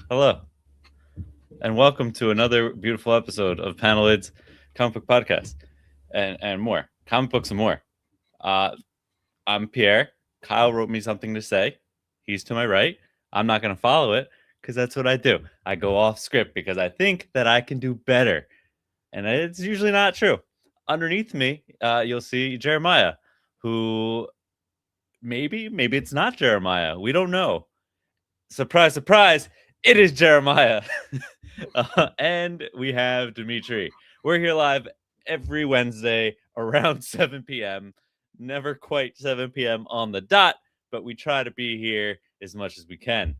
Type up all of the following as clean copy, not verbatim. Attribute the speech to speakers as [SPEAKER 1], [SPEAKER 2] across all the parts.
[SPEAKER 1] Hello, and welcome to another beautiful episode of Paneloids Comic Book Podcast and more. Comic books and more. I'm Pierre. Kyle wrote me something to say. He's to my right. I'm not going to follow it because that's what I do. I go off script because I think that I can do better. And it's usually not true. Underneath me, you'll see Jeremiah, who maybe it's not Jeremiah. We don't know. Surprise, surprise, it is Jeremiah. And we have Dimitri. We're here live every Wednesday around 7 p.m. Never quite 7 p.m. on the dot, but we try to be here as much as we can.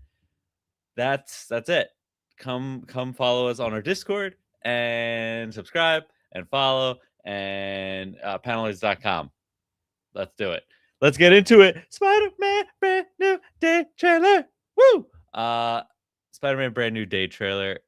[SPEAKER 1] That's it. Come follow us on our Discord and subscribe and follow and Paneloids.com. Let's do it. Let's get into it. Spider-Man brand new day trailer. Woo! Spider-Man brand new day trailer.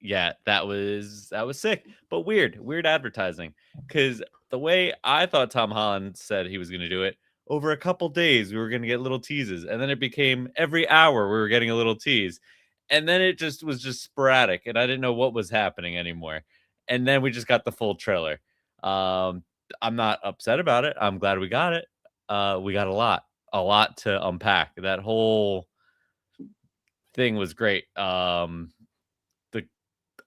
[SPEAKER 1] Yeah, that was sick, but weird advertising. Because the way I thought Tom Holland said he was going to do it, over a couple days we were going to get little teases, and then it became every hour we were getting a little tease, and then it was sporadic, and I didn't know what was happening anymore. And then we just got the full trailer. I'm not upset about it. I'm glad we got it. We got a lot to unpack. That whole thing was great. The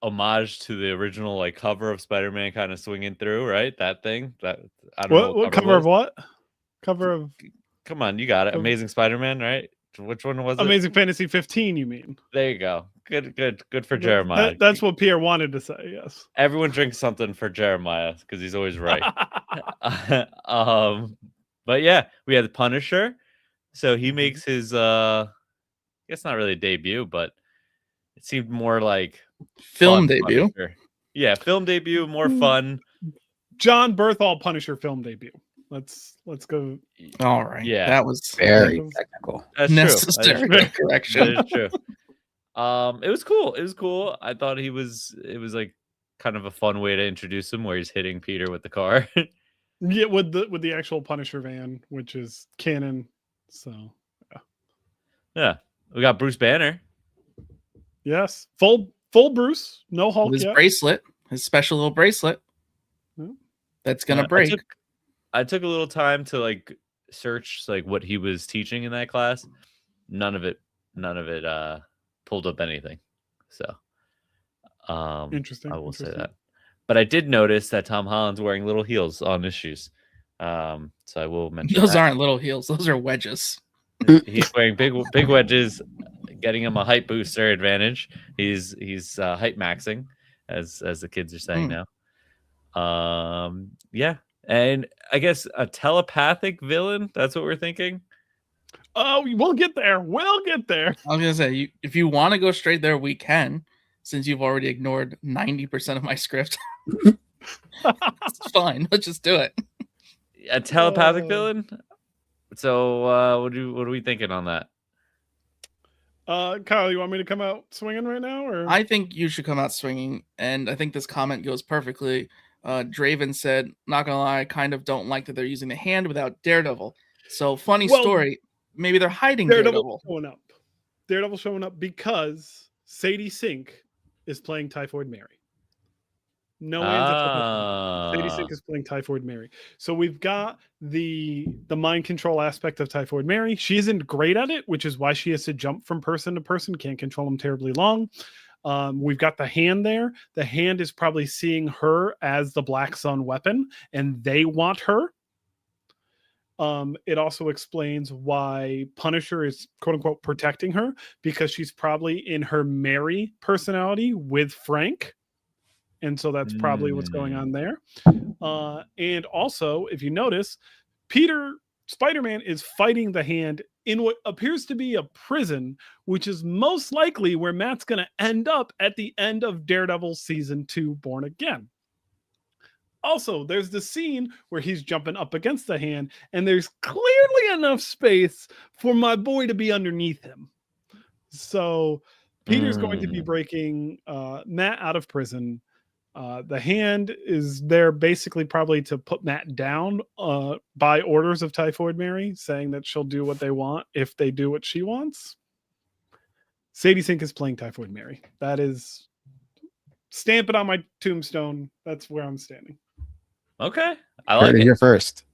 [SPEAKER 1] homage to the original like cover of Spider-Man kind of swinging through, right? That thing. That I don't know
[SPEAKER 2] what cover of what? Cover of
[SPEAKER 1] Come on, you got it. Amazing Spider-Man, right? Which one was it?
[SPEAKER 2] Amazing Fantasy 15, you mean?
[SPEAKER 1] There you go. Good for Jeremiah.
[SPEAKER 2] That's what Pierre wanted to say, yes.
[SPEAKER 1] Everyone drinks something for Jeremiah because he's always right. But yeah, we had the Punisher. So he makes his I guess not really a debut, but it seemed more like
[SPEAKER 3] film debut.
[SPEAKER 1] Punisher. Yeah, film debut, more fun.
[SPEAKER 2] John Berthal Punisher film debut. Let's go.
[SPEAKER 3] All right.
[SPEAKER 1] Yeah,
[SPEAKER 3] that was
[SPEAKER 4] very technical.
[SPEAKER 1] That's
[SPEAKER 3] necessary correction.
[SPEAKER 1] That is true. It was cool. It was cool. I thought it was like kind of a fun way to introduce him, where he's hitting Peter with the car.
[SPEAKER 2] Yeah, with the actual Punisher van, which is canon. So
[SPEAKER 1] yeah, we got Bruce Banner.
[SPEAKER 2] Yes, full Bruce, no Hulk.
[SPEAKER 3] His
[SPEAKER 2] yet.
[SPEAKER 3] bracelet, his special little bracelet. That's gonna break.
[SPEAKER 1] I took a little time to like search like what he was teaching in that class. None of it pulled up anything. So
[SPEAKER 2] interesting.
[SPEAKER 1] I will say that. But I did notice that Tom Holland's wearing little heels on his shoes. So I will mention
[SPEAKER 3] those aren't little heels, those are wedges.
[SPEAKER 1] He's wearing big wedges, getting him a height booster advantage. He's height maxing, as the kids are saying now. Yeah. And I guess a telepathic villain, that's what we're thinking.
[SPEAKER 2] Oh, we'll get there. We'll get there.
[SPEAKER 3] I was gonna say, if you want to go straight there, we can, since you've already ignored 90% of my script. It's fine. Let's just do it.
[SPEAKER 1] A telepathic villain? So what are we thinking on that?
[SPEAKER 2] Kyle, you want me to come out swinging right now? Or
[SPEAKER 3] I think you should come out swinging, and I think this comment goes perfectly. Draven said, not gonna lie, I kind of don't like that they're using the hand without Daredevil. So funny story. Maybe they're hiding Daredevil.
[SPEAKER 2] Daredevil showing up because Sadie Sink is playing Typhoid Mary. No answer. Sadie Sink is playing Typhoid Mary. So we've got the mind control aspect of Typhoid Mary. She isn't great at it, which is why she has to jump from person to person. Can't control them terribly long. We've got the hand there. The hand is probably seeing her as the Black Sun weapon, and they want her. It also explains why Punisher is quote unquote protecting her, because she's probably in her Mary personality with Frank. And so that's probably what's going on there. And also, if you notice, Spider-Man is fighting the hand in what appears to be a prison, which is most likely where Matt's going to end up at the end of Daredevil Season 2 Born Again. Also, there's the scene where he's jumping up against the hand, and there's clearly enough space for my boy to be underneath him. So Peter's going to be breaking Matt out of prison. The hand is there basically probably to put Matt down by orders of Typhoid Mary, saying that she'll do what they want if they do what she wants. Sadie Sink is playing Typhoid Mary. That is, stamp it on my tombstone. That's where I'm standing.
[SPEAKER 1] Okay, I
[SPEAKER 4] Heard
[SPEAKER 1] like
[SPEAKER 4] it
[SPEAKER 1] it.
[SPEAKER 4] here first.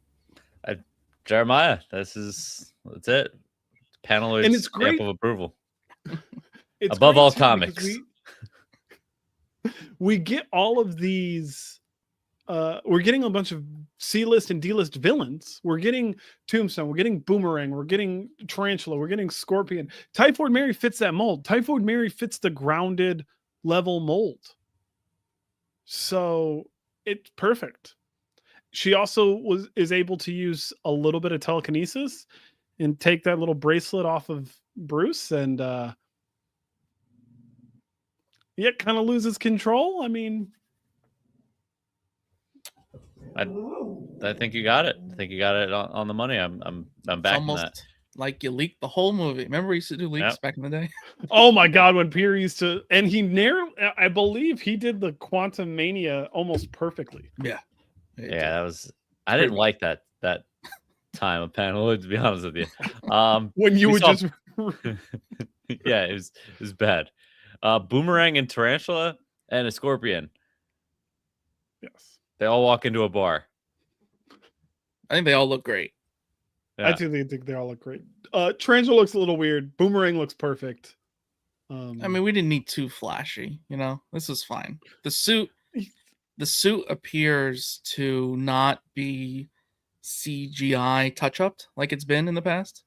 [SPEAKER 1] Jeremiah, that's it. Paneloids
[SPEAKER 2] And it's great.
[SPEAKER 1] stamp of approval.
[SPEAKER 2] It's
[SPEAKER 1] Above
[SPEAKER 2] great
[SPEAKER 1] all
[SPEAKER 2] too,
[SPEAKER 1] comics.
[SPEAKER 2] because we get all of these. We're getting a bunch of C-list and D-list villains. We're getting Tombstone. We're getting Boomerang. We're getting Tarantula. We're getting Scorpion. Typhoid Mary fits that mold. Typhoid Mary fits the grounded level mold. So it's perfect. She also is able to use a little bit of telekinesis and take that little bracelet off of Bruce, and kind of loses control. I mean,
[SPEAKER 1] I think you got it. I think you got it on the money. I'm
[SPEAKER 3] It's
[SPEAKER 1] backing
[SPEAKER 3] almost
[SPEAKER 1] that.
[SPEAKER 3] like you leaked the whole movie. Remember we used to do leaks back in the day?
[SPEAKER 2] oh my God, when Pierre used to, and he I believe he did the Quantum Mania almost perfectly.
[SPEAKER 3] Yeah.
[SPEAKER 1] Yeah, that was. I didn't like that time of Paneloids, to be honest with you.
[SPEAKER 2] When you
[SPEAKER 1] we
[SPEAKER 2] would
[SPEAKER 1] saw-
[SPEAKER 2] just
[SPEAKER 1] yeah, it was bad. Boomerang and Tarantula and a Scorpion.
[SPEAKER 2] yes,
[SPEAKER 1] They all walk into a bar.
[SPEAKER 3] I think they all look great.
[SPEAKER 1] Yeah.
[SPEAKER 2] I do think they all look great. Tarantula looks a little weird. Boomerang looks perfect.
[SPEAKER 3] I mean, we didn't need too flashy, you know. This was fine. The suit appears to not be CGI touch-upped like it's been in the past.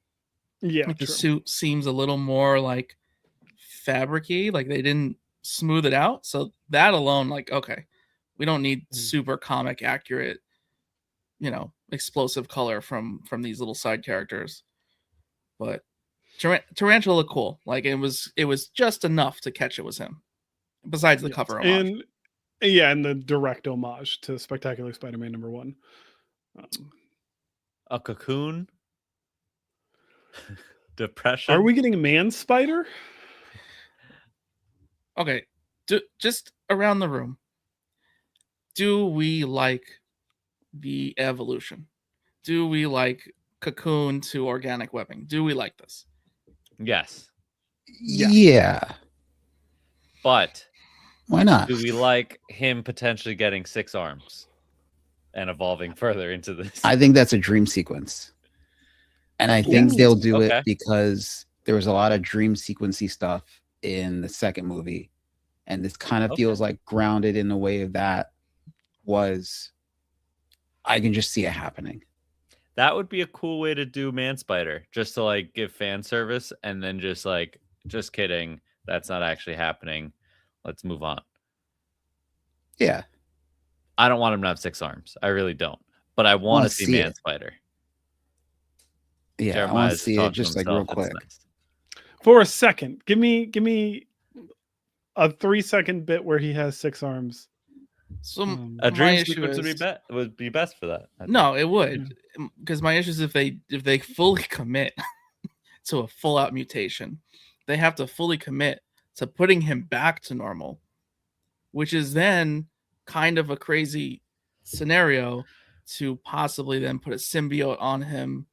[SPEAKER 2] yeah,
[SPEAKER 3] Like the
[SPEAKER 2] true.
[SPEAKER 3] suit seems a little more like fabric-y, like they didn't smooth it out. So that alone, like, okay, we don't need super comic accurate, you know, explosive color from these little side characters. But Tarantula looked cool. Like it was just enough to catch it was him. Besides the cover homage.
[SPEAKER 2] And the direct homage to Spectacular Spider-Man #1.
[SPEAKER 1] A Cocoon. Depression.
[SPEAKER 2] Are we getting a Man Spider?
[SPEAKER 3] Okay, just around the room. Do we like the evolution? Do we like Cocoon to organic webbing? Do we like this?
[SPEAKER 1] Yes.
[SPEAKER 4] Yeah.
[SPEAKER 1] But
[SPEAKER 4] Why not?
[SPEAKER 1] do we like him potentially getting 6 arms and evolving further into this?
[SPEAKER 4] I think that's a dream sequence. And I think they'll do
[SPEAKER 1] okay.
[SPEAKER 4] it because there was a lot of dream sequency stuff in the second movie. And this kind of feels like grounded in the way that was. I can just see it happening.
[SPEAKER 1] That would be a cool way to do Man Spider, just to like give fan service and then just like, just kidding. That's not actually happening. Let's move on.
[SPEAKER 4] Yeah.
[SPEAKER 1] I don't want him to have 6 arms. I really don't. But I want to see Man Spider.
[SPEAKER 4] Yeah,
[SPEAKER 1] Jeremiah's
[SPEAKER 4] I want to see it
[SPEAKER 1] talking
[SPEAKER 4] just
[SPEAKER 1] to
[SPEAKER 4] like real
[SPEAKER 1] himself.
[SPEAKER 4] quick.
[SPEAKER 1] That's nice.
[SPEAKER 2] For a second, give me a 3-second bit where he has 6 arms.
[SPEAKER 3] So
[SPEAKER 1] A
[SPEAKER 3] my
[SPEAKER 1] dream
[SPEAKER 3] issue
[SPEAKER 1] sequence
[SPEAKER 3] is,
[SPEAKER 1] would be best for that. I think.
[SPEAKER 3] no, it would, because my issue is if they fully commit to a full out mutation, they have to fully commit to putting him back to normal, which is then kind of a crazy scenario to possibly then put a symbiote on him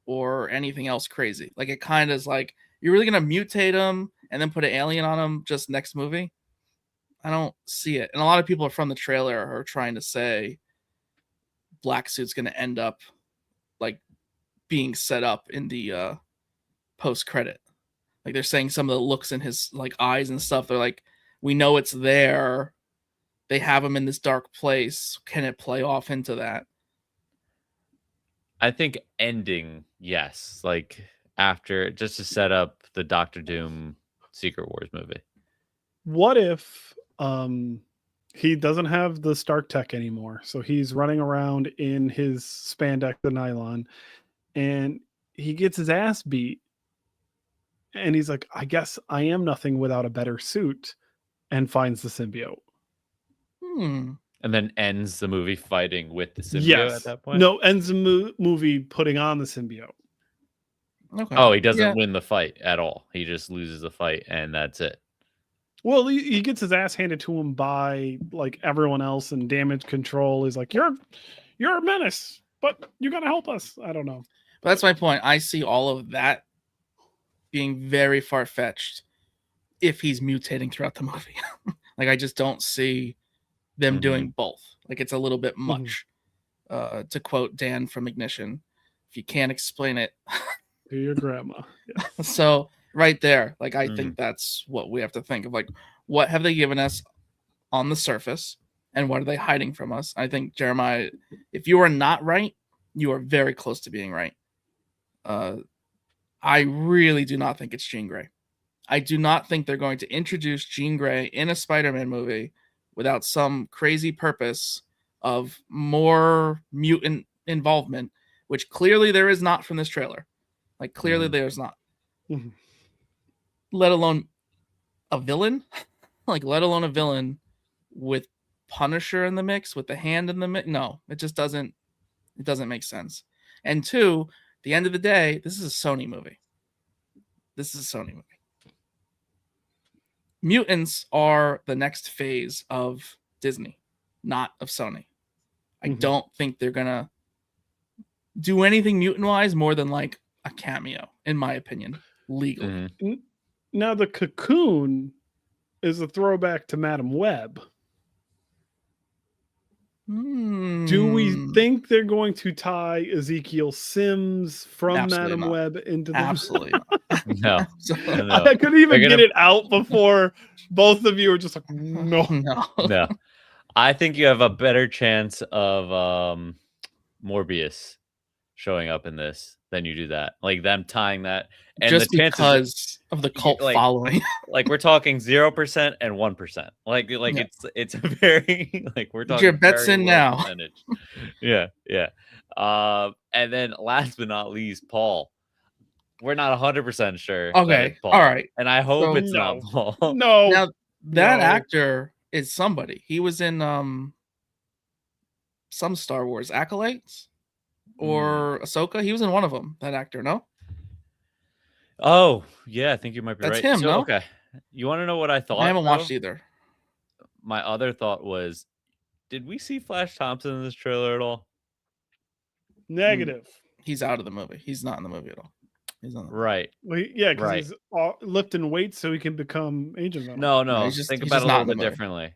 [SPEAKER 3] or anything else crazy. Like it kind of is like, you're really gonna mutate him and then put an alien on him just next movie? I don't see it. And a lot of people from the trailer are trying to say Black Suit's gonna end up like being set up in the post credit. Like they're saying some of the looks in his like eyes and stuff. They're like, we know it's there. They have him in this dark place. Can it play off into that?
[SPEAKER 1] I think ending, yes. Like after, just to set up the Doctor Doom Secret Wars movie.
[SPEAKER 2] What if he doesn't have the Stark tech anymore? So he's running around in his spandex and nylon, and he gets his ass beat. And he's like, I guess I am nothing without a better suit, and finds the symbiote.
[SPEAKER 1] And then ends the movie fighting with the symbiote at that point?
[SPEAKER 2] No, ends the movie putting on the symbiote.
[SPEAKER 3] Okay.
[SPEAKER 1] Oh, he doesn't win the fight at all. He just loses the fight, and that's it.
[SPEAKER 2] Well, he gets his ass handed to him by like everyone else, and Damage Control is like, you're a menace, but you gotta help us. I don't know.
[SPEAKER 3] But that's my point. I see all of that being very far-fetched if he's mutating throughout the movie. Like I just don't see them doing both. Like it's a little bit much. To quote Dan from Ignition, if you can't explain it,
[SPEAKER 2] to your grandma. Yeah.
[SPEAKER 3] So right there, like I think that's what we have to think of. Like, what have they given us on the surface, and what are they hiding from us? I think Jeremiah, if you are not right, you are very close to being right. I really do not think it's Jean Grey. I do not think they're going to introduce Jean Grey in a Spider-Man movie without some crazy purpose of more mutant involvement, which clearly there is not from this trailer. Like clearly there's not. Let alone a villain. Like let alone a villain with Punisher in the mix, with the Hand in the mix. No, it just doesn't. It doesn't make sense. And two, at the end of the day, this is a Sony movie. Mutants are the next phase of Disney, not of Sony. I don't think they're gonna do anything mutant-wise more than like a cameo, in my opinion, legally.
[SPEAKER 2] Now the Cocoon is a throwback to Madam Web. Do we think they're going to tie Ezekiel Sims from
[SPEAKER 3] Absolutely
[SPEAKER 2] Madam
[SPEAKER 3] not.
[SPEAKER 2] Web into the
[SPEAKER 3] Absolutely not.
[SPEAKER 1] No.
[SPEAKER 3] So-
[SPEAKER 2] I couldn't even get it out before both of you were just like, no.
[SPEAKER 1] No. I think you have a better chance of Morbius showing up in this than you do that. Like them tying that. And
[SPEAKER 3] just
[SPEAKER 1] the chances
[SPEAKER 3] because of the cult following.
[SPEAKER 1] Like we're talking 0% and 1%. Like
[SPEAKER 3] Yeah.
[SPEAKER 1] it's a very like we're talking
[SPEAKER 3] Your bets
[SPEAKER 1] very
[SPEAKER 3] in
[SPEAKER 1] low
[SPEAKER 3] now.
[SPEAKER 1] percentage. Yeah. And then last but not least, Paul. We're not 100% sure. that
[SPEAKER 3] Okay.
[SPEAKER 1] it's Paul.
[SPEAKER 3] All right.
[SPEAKER 1] And I hope
[SPEAKER 3] So-
[SPEAKER 1] it's not Paul.
[SPEAKER 2] No.
[SPEAKER 3] Now that
[SPEAKER 2] No.
[SPEAKER 3] actor is somebody. He was in some Star Wars Acolytes or Ahsoka. He was in one of them. That actor, no?
[SPEAKER 1] Oh, yeah, I think you might be
[SPEAKER 3] That's
[SPEAKER 1] right.
[SPEAKER 3] him,
[SPEAKER 1] So,
[SPEAKER 3] no?
[SPEAKER 1] okay. You want to know what I thought?
[SPEAKER 3] I haven't
[SPEAKER 1] though?
[SPEAKER 3] watched either.
[SPEAKER 1] My other thought was, did we see Flash Thompson in this trailer at all?
[SPEAKER 2] Negative.
[SPEAKER 3] He's out of the movie. He's not in the movie at all. He's on.
[SPEAKER 1] Right.
[SPEAKER 2] Well, yeah, because
[SPEAKER 1] Right.
[SPEAKER 2] he's lifting weights so he can become Agent Venom.
[SPEAKER 1] No.
[SPEAKER 3] he's just-
[SPEAKER 1] Think
[SPEAKER 3] he's
[SPEAKER 1] about
[SPEAKER 3] just
[SPEAKER 1] it a
[SPEAKER 3] not
[SPEAKER 1] little
[SPEAKER 3] in the
[SPEAKER 1] bit
[SPEAKER 3] movie.
[SPEAKER 1] differently.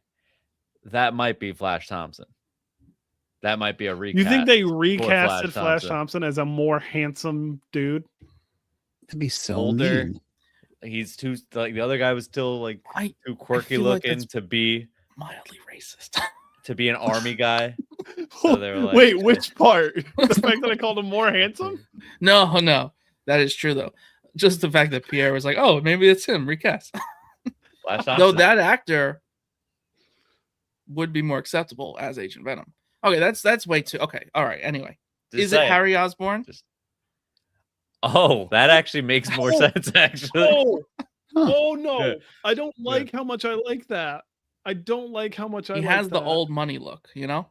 [SPEAKER 1] That might be Flash Thompson. That might be a recast.
[SPEAKER 2] You think they
[SPEAKER 1] for
[SPEAKER 2] recasted Flash Thompson as a more handsome dude?
[SPEAKER 4] To be so
[SPEAKER 1] Older.
[SPEAKER 4] mean.
[SPEAKER 1] He's too like the other guy was still like
[SPEAKER 3] I
[SPEAKER 1] too quirky
[SPEAKER 3] feel like
[SPEAKER 1] looking
[SPEAKER 3] that's-
[SPEAKER 1] to be
[SPEAKER 3] mildly racist.
[SPEAKER 1] an army guy. So they were like,
[SPEAKER 2] Wait, which part? The fact that I called him more handsome?
[SPEAKER 3] No. That is true though. Just the fact that Pierre was like, "Oh, maybe it's him." Recast.
[SPEAKER 1] Flash
[SPEAKER 3] Though
[SPEAKER 1] Thompson.
[SPEAKER 3] that actor would be more acceptable as Agent Venom. Okay, that's way too. Okay, all right. Anyway,
[SPEAKER 1] Just
[SPEAKER 3] is it
[SPEAKER 1] saying.
[SPEAKER 3] Harry Osborn?
[SPEAKER 1] Oh, that actually makes more
[SPEAKER 2] Oh.
[SPEAKER 1] sense. Actually,
[SPEAKER 2] Oh,
[SPEAKER 4] Huh.
[SPEAKER 2] oh no.
[SPEAKER 1] Yeah.
[SPEAKER 2] I don't like how much I like that. I don't like how much I
[SPEAKER 3] He
[SPEAKER 2] like
[SPEAKER 3] has the
[SPEAKER 2] that.
[SPEAKER 3] old money look, you know.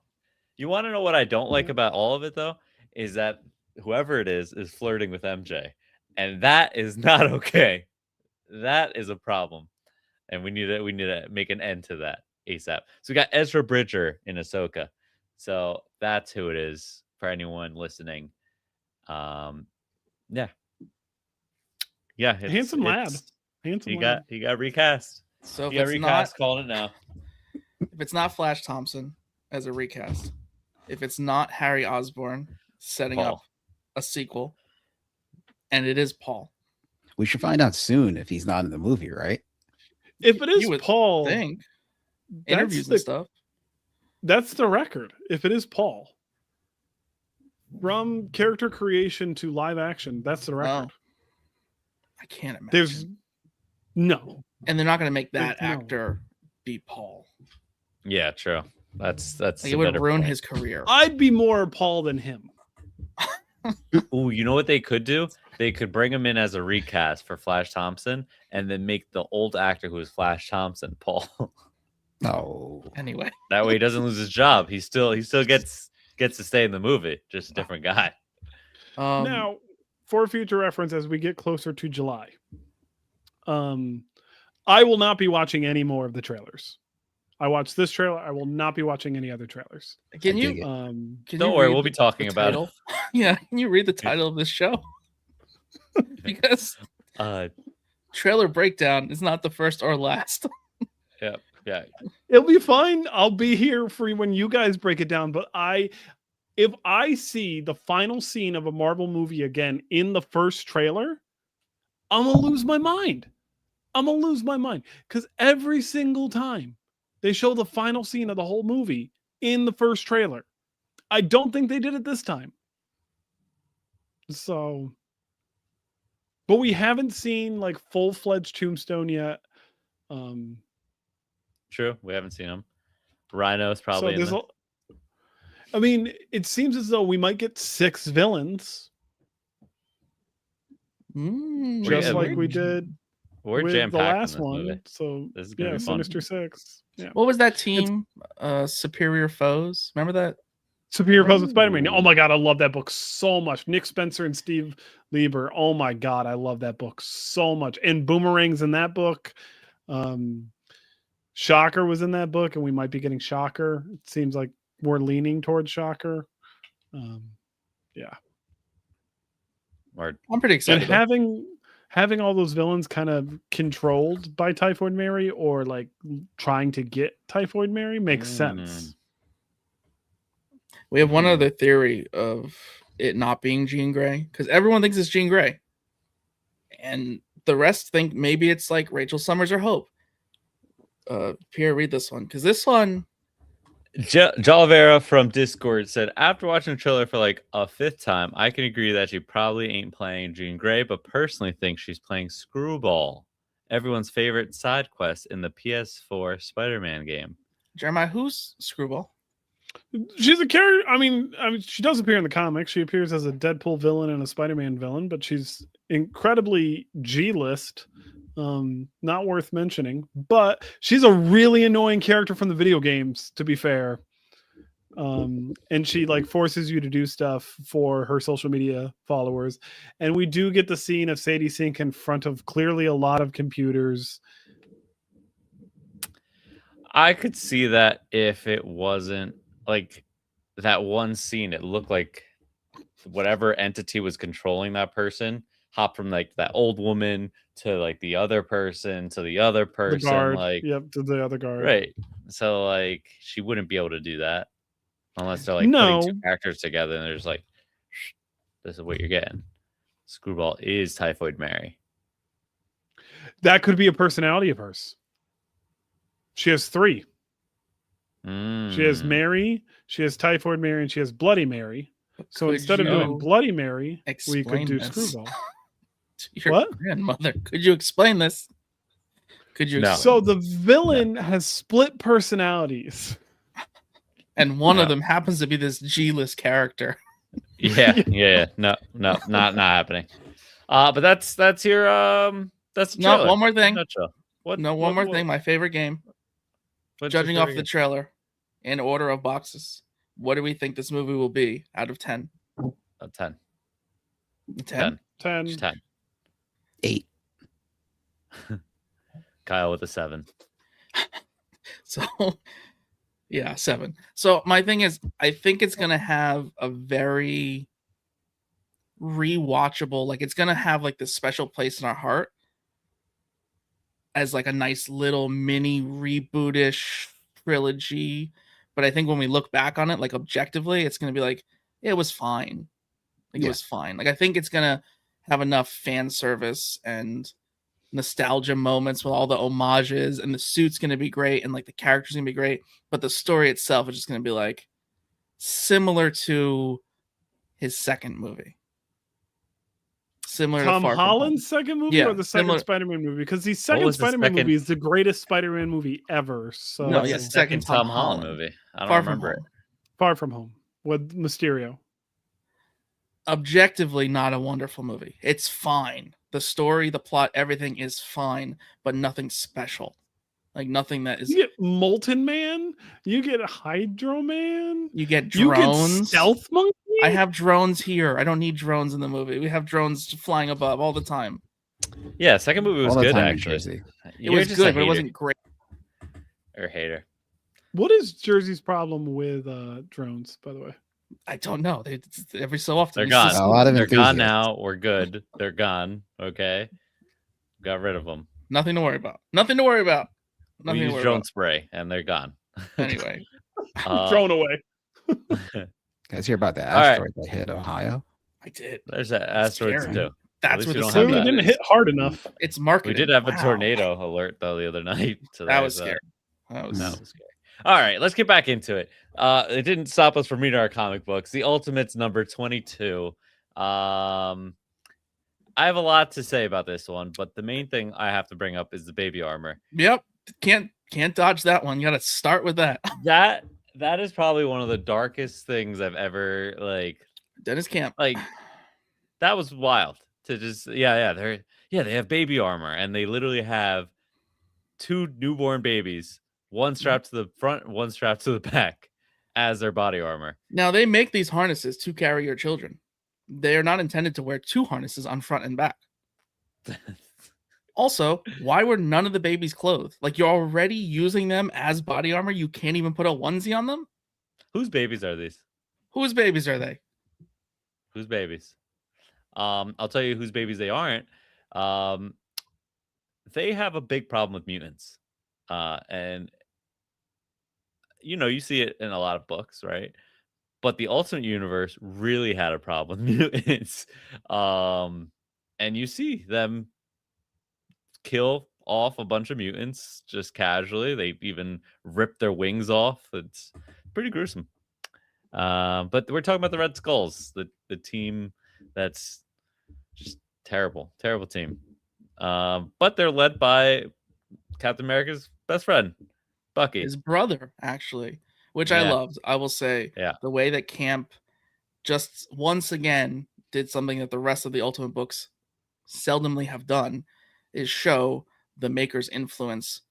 [SPEAKER 1] you want to know what I don't like about all of it though? Is that whoever it is flirting with MJ, and that is not okay. That is a problem, and we need to make an end to that ASAP. So we got Ezra Bridger in Ahsoka, so that's who it is for anyone listening. Yeah,
[SPEAKER 2] Handsome lad. Handsome
[SPEAKER 1] He
[SPEAKER 2] lad.
[SPEAKER 1] got recast.
[SPEAKER 3] So
[SPEAKER 1] He got recast. Calling it now.
[SPEAKER 3] if it's not Flash Thompson as a recast, if it's not Harry Osborn setting
[SPEAKER 1] Paul.
[SPEAKER 3] up a sequel, and it is Paul,
[SPEAKER 4] We should find out soon if he's not in the movie, right?
[SPEAKER 2] If it is
[SPEAKER 3] You would
[SPEAKER 2] Paul,
[SPEAKER 3] think
[SPEAKER 2] that's
[SPEAKER 3] interviews
[SPEAKER 2] the,
[SPEAKER 3] and stuff.
[SPEAKER 2] that's the record. If it is Paul. From character creation to live action, that's the record.
[SPEAKER 3] I can't imagine.
[SPEAKER 2] There's no.
[SPEAKER 3] and they're not going to make that
[SPEAKER 2] There's no.
[SPEAKER 3] actor be Paul.
[SPEAKER 1] Yeah, true. That's
[SPEAKER 3] Like,
[SPEAKER 1] a
[SPEAKER 3] it would
[SPEAKER 1] better
[SPEAKER 3] ruin
[SPEAKER 1] point.
[SPEAKER 3] his career.
[SPEAKER 2] I'd be more Paul than him.
[SPEAKER 1] Ooh, you know what they could do? They could bring him in as a recast for Flash Thompson, and then make the old actor who is Flash Thompson Paul.
[SPEAKER 4] No.
[SPEAKER 3] Anyway,
[SPEAKER 1] That way he doesn't lose his job. He still gets to stay in the movie, just a different guy.
[SPEAKER 2] Now, for future reference, as we get closer to July, I will not be watching any more of the trailers. I watched this trailer. I will not be watching any other trailers.
[SPEAKER 3] can
[SPEAKER 4] I
[SPEAKER 3] you
[SPEAKER 4] dig it.
[SPEAKER 3] can
[SPEAKER 1] Don't
[SPEAKER 3] you
[SPEAKER 1] worry,
[SPEAKER 3] read
[SPEAKER 1] we'll be talking
[SPEAKER 3] the
[SPEAKER 1] about it.
[SPEAKER 3] title? Yeah, can you read the title of this show? Because trailer breakdown is not the first or last.
[SPEAKER 1] Yep. Yeah.
[SPEAKER 2] It'll be fine. I'll be here for when you guys break it down. But if I see the final scene of a Marvel movie again in the first trailer, I'm gonna lose my mind. I'm gonna lose my mind because every single time they show the final scene of the whole movie in the first trailer, I don't think they did it this time. So, but we haven't seen like full-fledged Tombstone yet.
[SPEAKER 1] True. We haven't seen him. Rhino's probably in there.
[SPEAKER 2] I mean, it seems as though we might get 6 villains, just like we did
[SPEAKER 1] We're
[SPEAKER 2] with
[SPEAKER 1] jam
[SPEAKER 2] the
[SPEAKER 1] packed
[SPEAKER 2] last
[SPEAKER 1] in this
[SPEAKER 2] one.
[SPEAKER 1] movie.
[SPEAKER 2] So
[SPEAKER 1] This is gonna be fun.
[SPEAKER 2] Sinister Six. Yeah.
[SPEAKER 3] What was that team? Superior Foes. Remember that?
[SPEAKER 2] Superior Foes of Spider-Man. Oh my god, I love that book so much. Nick Spencer and Steve Lieber. Oh my god, I love that book so much. And Boomerang's in that book. Shocker was in that book, and we might be getting Shocker. It seems like we're leaning towards Shocker. Yeah.
[SPEAKER 3] I'm pretty excited.
[SPEAKER 2] And having all those villains kind of controlled by Typhoid Mary or like trying to get Typhoid Mary makes sense.
[SPEAKER 3] We have one other theory of it not being Jean Grey, because everyone thinks it's Jean Grey. And the rest think maybe it's like Rachel Summers or Hope. Pierre, read this one, because this one...
[SPEAKER 1] Jalavera from Discord said, after watching the trailer for like a 5th time, I can agree that she probably ain't playing Jean Grey, but personally think she's playing Screwball, everyone's favorite side quest in the PS4 Spider-Man game.
[SPEAKER 3] Jeremiah, who's Screwball?
[SPEAKER 2] She's a character. I mean, she does appear in the comics. She appears as a Deadpool villain and a Spider-Man villain, but she's incredibly G-list. Not worth mentioning, but she's a really annoying character from the video games, to be fair. And she like forces you to do stuff for her social media followers. And we do get the scene of Sadie Sink in front of clearly a lot of computers.
[SPEAKER 1] I could see that if it wasn't like that one scene. It looked like whatever entity was controlling that person hop from like that old woman to like the other person to the other person,
[SPEAKER 2] The guard.
[SPEAKER 1] like
[SPEAKER 2] to the other guard.
[SPEAKER 1] right. So like she wouldn't be able to do that unless they're like
[SPEAKER 2] No.
[SPEAKER 1] putting 2 characters together and they're just like, this is what you're getting. Screwball is Typhoid Mary.
[SPEAKER 2] That could be a personality of hers. She has 3. She has Mary, she has Typhoid Mary, and she has Bloody Mary. So
[SPEAKER 3] Could
[SPEAKER 2] instead of
[SPEAKER 3] you
[SPEAKER 2] doing Bloody Mary, we could
[SPEAKER 3] explain
[SPEAKER 2] do
[SPEAKER 3] this?
[SPEAKER 2] Screwball.
[SPEAKER 3] Your
[SPEAKER 2] What?
[SPEAKER 3] grandmother. Could you explain this? Could you?
[SPEAKER 1] No.
[SPEAKER 3] Explain?
[SPEAKER 2] So the villain has split personalities.
[SPEAKER 3] And one of them happens to be this G-list character.
[SPEAKER 1] Yeah. No, not happening. But that's your that's the
[SPEAKER 3] No,
[SPEAKER 1] trailer.
[SPEAKER 3] one more thing.
[SPEAKER 1] Nutshell.
[SPEAKER 3] One more thing. My favorite game.
[SPEAKER 1] What's your
[SPEAKER 3] Judging off
[SPEAKER 1] favorite
[SPEAKER 3] the trailer in order of boxes, what do we think this movie will be out of 10?
[SPEAKER 1] game? 10.
[SPEAKER 3] 10?
[SPEAKER 2] 10.
[SPEAKER 1] Just 10.
[SPEAKER 4] 8.
[SPEAKER 1] Kyle with a 7.
[SPEAKER 3] So, yeah, 7. So my thing is, I think it's gonna have a very rewatchable, like it's gonna have like this special place in our heart as like a nice little mini rebootish trilogy. But I think when we look back on it, like objectively, it's gonna be like, it was fine. Like it was fine. Like I think it's gonna have enough fan service and nostalgia moments with all the homages, and the suit's gonna be great, and like the characters gonna be great, but the story itself is just gonna be like similar to his second movie. Similar
[SPEAKER 2] Tom
[SPEAKER 3] to Far From
[SPEAKER 2] Holland's second movie,
[SPEAKER 3] Yeah,
[SPEAKER 2] or the second
[SPEAKER 3] similar-
[SPEAKER 2] Spider-Man movie? Because the
[SPEAKER 1] was
[SPEAKER 2] second
[SPEAKER 1] the
[SPEAKER 2] Spider-Man
[SPEAKER 1] second-
[SPEAKER 2] movie is the greatest Spider-Man movie ever. So
[SPEAKER 3] No,
[SPEAKER 1] What's
[SPEAKER 3] yeah,
[SPEAKER 1] the
[SPEAKER 3] second
[SPEAKER 1] Tom
[SPEAKER 3] Tom
[SPEAKER 1] Holland
[SPEAKER 3] Holland.
[SPEAKER 1] movie? I don't
[SPEAKER 3] Far From
[SPEAKER 1] remember it.
[SPEAKER 3] Home.
[SPEAKER 2] Far From Home with Mysterio.
[SPEAKER 3] Objectively not a wonderful movie. It's fine. The story, the plot, everything is fine, but nothing special. Like nothing that is.
[SPEAKER 2] You get Molten Man. You get Hydro Man.
[SPEAKER 3] You get
[SPEAKER 2] You
[SPEAKER 3] drones.
[SPEAKER 2] get Stealth Monkey.
[SPEAKER 3] I have drones here. I don't need drones in the movie. We have drones flying above all the time.
[SPEAKER 1] Yeah, second movie was
[SPEAKER 4] All the
[SPEAKER 1] good
[SPEAKER 4] time in
[SPEAKER 1] actually.
[SPEAKER 4] Jersey.
[SPEAKER 3] It was good, but it wasn't great.
[SPEAKER 1] Or hater.
[SPEAKER 2] What is Jersey's problem with drones, by the way?
[SPEAKER 3] I don't know. Every so often
[SPEAKER 1] They're
[SPEAKER 3] we
[SPEAKER 1] gone.
[SPEAKER 3] see-
[SPEAKER 4] A lot of
[SPEAKER 1] They're gone
[SPEAKER 4] enthusiasts.
[SPEAKER 1] now. We're good. They're gone. Okay. Got rid of them.
[SPEAKER 3] Nothing to worry about. Nothing to worry about.
[SPEAKER 1] We
[SPEAKER 3] Nothing to
[SPEAKER 1] used
[SPEAKER 3] worry
[SPEAKER 1] drone
[SPEAKER 3] about.
[SPEAKER 1] spray, and they're gone.
[SPEAKER 3] Anyway,
[SPEAKER 2] Thrown away.
[SPEAKER 4] Guys, hear about the
[SPEAKER 1] All right.
[SPEAKER 4] asteroid that hit Ohio?
[SPEAKER 3] I did.
[SPEAKER 1] There's that asteroids
[SPEAKER 3] scary.
[SPEAKER 1] too.
[SPEAKER 3] That's
[SPEAKER 1] least
[SPEAKER 3] what
[SPEAKER 1] we
[SPEAKER 3] the
[SPEAKER 1] don't have
[SPEAKER 2] Clearly
[SPEAKER 1] that.
[SPEAKER 2] didn't hit hard enough.
[SPEAKER 3] It's
[SPEAKER 1] We
[SPEAKER 3] marketing.
[SPEAKER 1] did have a
[SPEAKER 3] Wow.
[SPEAKER 1] tornado alert though the other night. So
[SPEAKER 3] That was
[SPEAKER 1] there's,
[SPEAKER 3] scary. That was
[SPEAKER 1] That was scary. All right, let's get back into it. It didn't stop us from reading our comic books. The Ultimates number 22. I have a lot to say about this one, but the main thing I have to bring up is the baby armor.
[SPEAKER 3] Yep. Can't dodge that one. You got to start with that.
[SPEAKER 1] That is probably one of the darkest things I've ever
[SPEAKER 3] Dennis Camp.
[SPEAKER 1] That was wild to just they have baby armor, and they literally have 2 newborn babies, one strapped to the front, one strapped to the back as their body armor.
[SPEAKER 3] Now they make these harnesses to carry your children. They are not intended to wear 2 harnesses on front and back. Also, why were none of the babies clothed? Like, you're already using them as body armor. You can't even put a onesie on them?
[SPEAKER 1] Whose babies are these?
[SPEAKER 3] Whose babies are they?
[SPEAKER 1] Whose babies? I'll tell you whose babies they aren't. They have a big problem with mutants. And you see it in a lot of books, right? But the Ultimate Universe really had a problem with mutants. And you see them kill off a bunch of mutants just casually. They even rip their wings off. It's pretty gruesome. But we're talking about the Red Skulls, the team that's just terrible team. But they're led by Captain America's best friend, Bucky.
[SPEAKER 3] His brother, actually, which I loved. I will say, the way that Camp just once again did something that the rest of the Ultimate books seldomly have done, is show the maker's influence.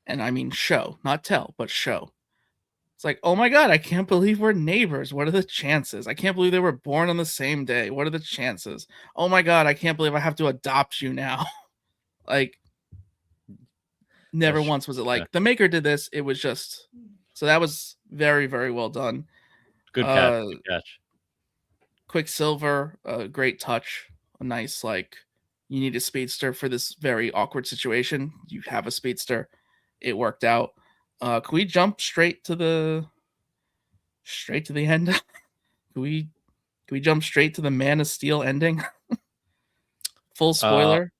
[SPEAKER 3] And I mean show, not tell, but show. It's like, oh my God, I can't believe we're neighbors. What are the chances? I can't believe they were born on the same day. What are the chances? Oh my God, I can't believe I have to adopt you now. Never once was it like the maker did this. It was just, so that was very, very well done.
[SPEAKER 1] Good catch. Good catch.
[SPEAKER 3] Quicksilver, a great touch. A nice, you need a speedster for this very awkward situation. You have a speedster. It worked out. Can we jump straight to the end? Can we jump straight to the Man of Steel ending? Full spoiler.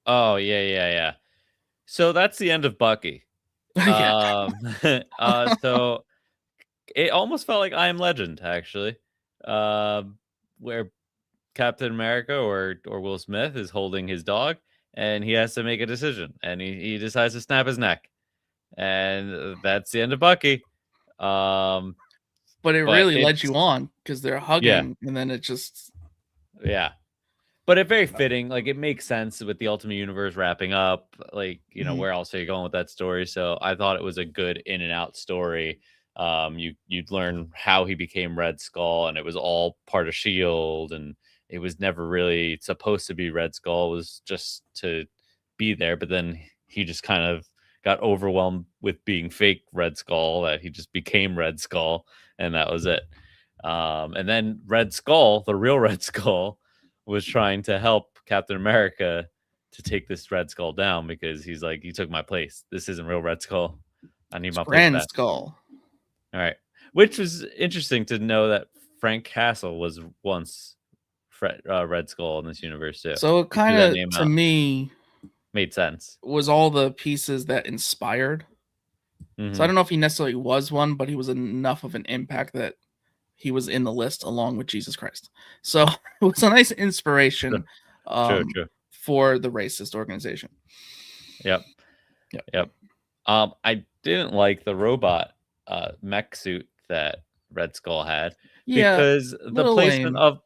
[SPEAKER 1] Yeah. So that's the end of Bucky. So it almost felt like I Am Legend, actually, where Captain America or Will Smith is holding his dog, and he has to make a decision, and he decides to snap his neck, and that's the end of Bucky.
[SPEAKER 3] But it really led you on because they're hugging, and then it just
[SPEAKER 1] But it's very fitting. It makes sense with the Ultimate Universe wrapping up. Where else are you going with that story? So I thought it was a good in and out story. You'd learn how he became Red Skull, and it was all part of S.H.I.E.L.D., and it was never really supposed to be Red Skull. It was just to be there, but then he just kind of got overwhelmed with being fake Red Skull that he just became Red Skull, and that was it. And then Red Skull, the real Red Skull, was trying to help Captain America to take this Red Skull down because he's like, you took my place. This isn't real Red Skull. I need my place
[SPEAKER 3] Grand
[SPEAKER 1] back.
[SPEAKER 3] Skull.
[SPEAKER 1] All right. Which was interesting to know that Frank Castle was once Red Skull in this universe too.
[SPEAKER 3] So it kind of, to me,
[SPEAKER 1] made sense.
[SPEAKER 3] Was all the pieces that inspired.
[SPEAKER 1] Mm-hmm.
[SPEAKER 3] So I don't know if he necessarily was one, but he was enough of an impact that he was in the list along with Jesus Christ. So it was a nice inspiration
[SPEAKER 1] True.
[SPEAKER 3] for the racist organization.
[SPEAKER 1] Yep. I didn't like the robot mech suit that Red Skull had because the placement of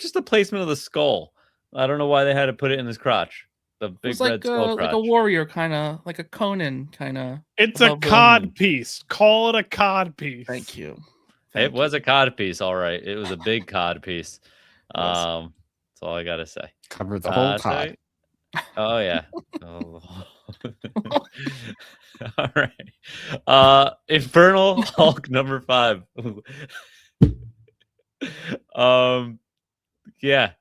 [SPEAKER 1] just the placement of the skull. I don't know why they had to put it in his crotch. The big red skull crotch.
[SPEAKER 3] Like a warrior kind of, like a Conan kind of.
[SPEAKER 2] It's a cod piece. Call it a cod piece.
[SPEAKER 3] Thank you.
[SPEAKER 1] It was a cod piece, all right. It was a big cod piece. That's all I gotta say.
[SPEAKER 4] Cover the whole cod.
[SPEAKER 1] Oh yeah. All right. Infernal Hulk number 5. Yeah.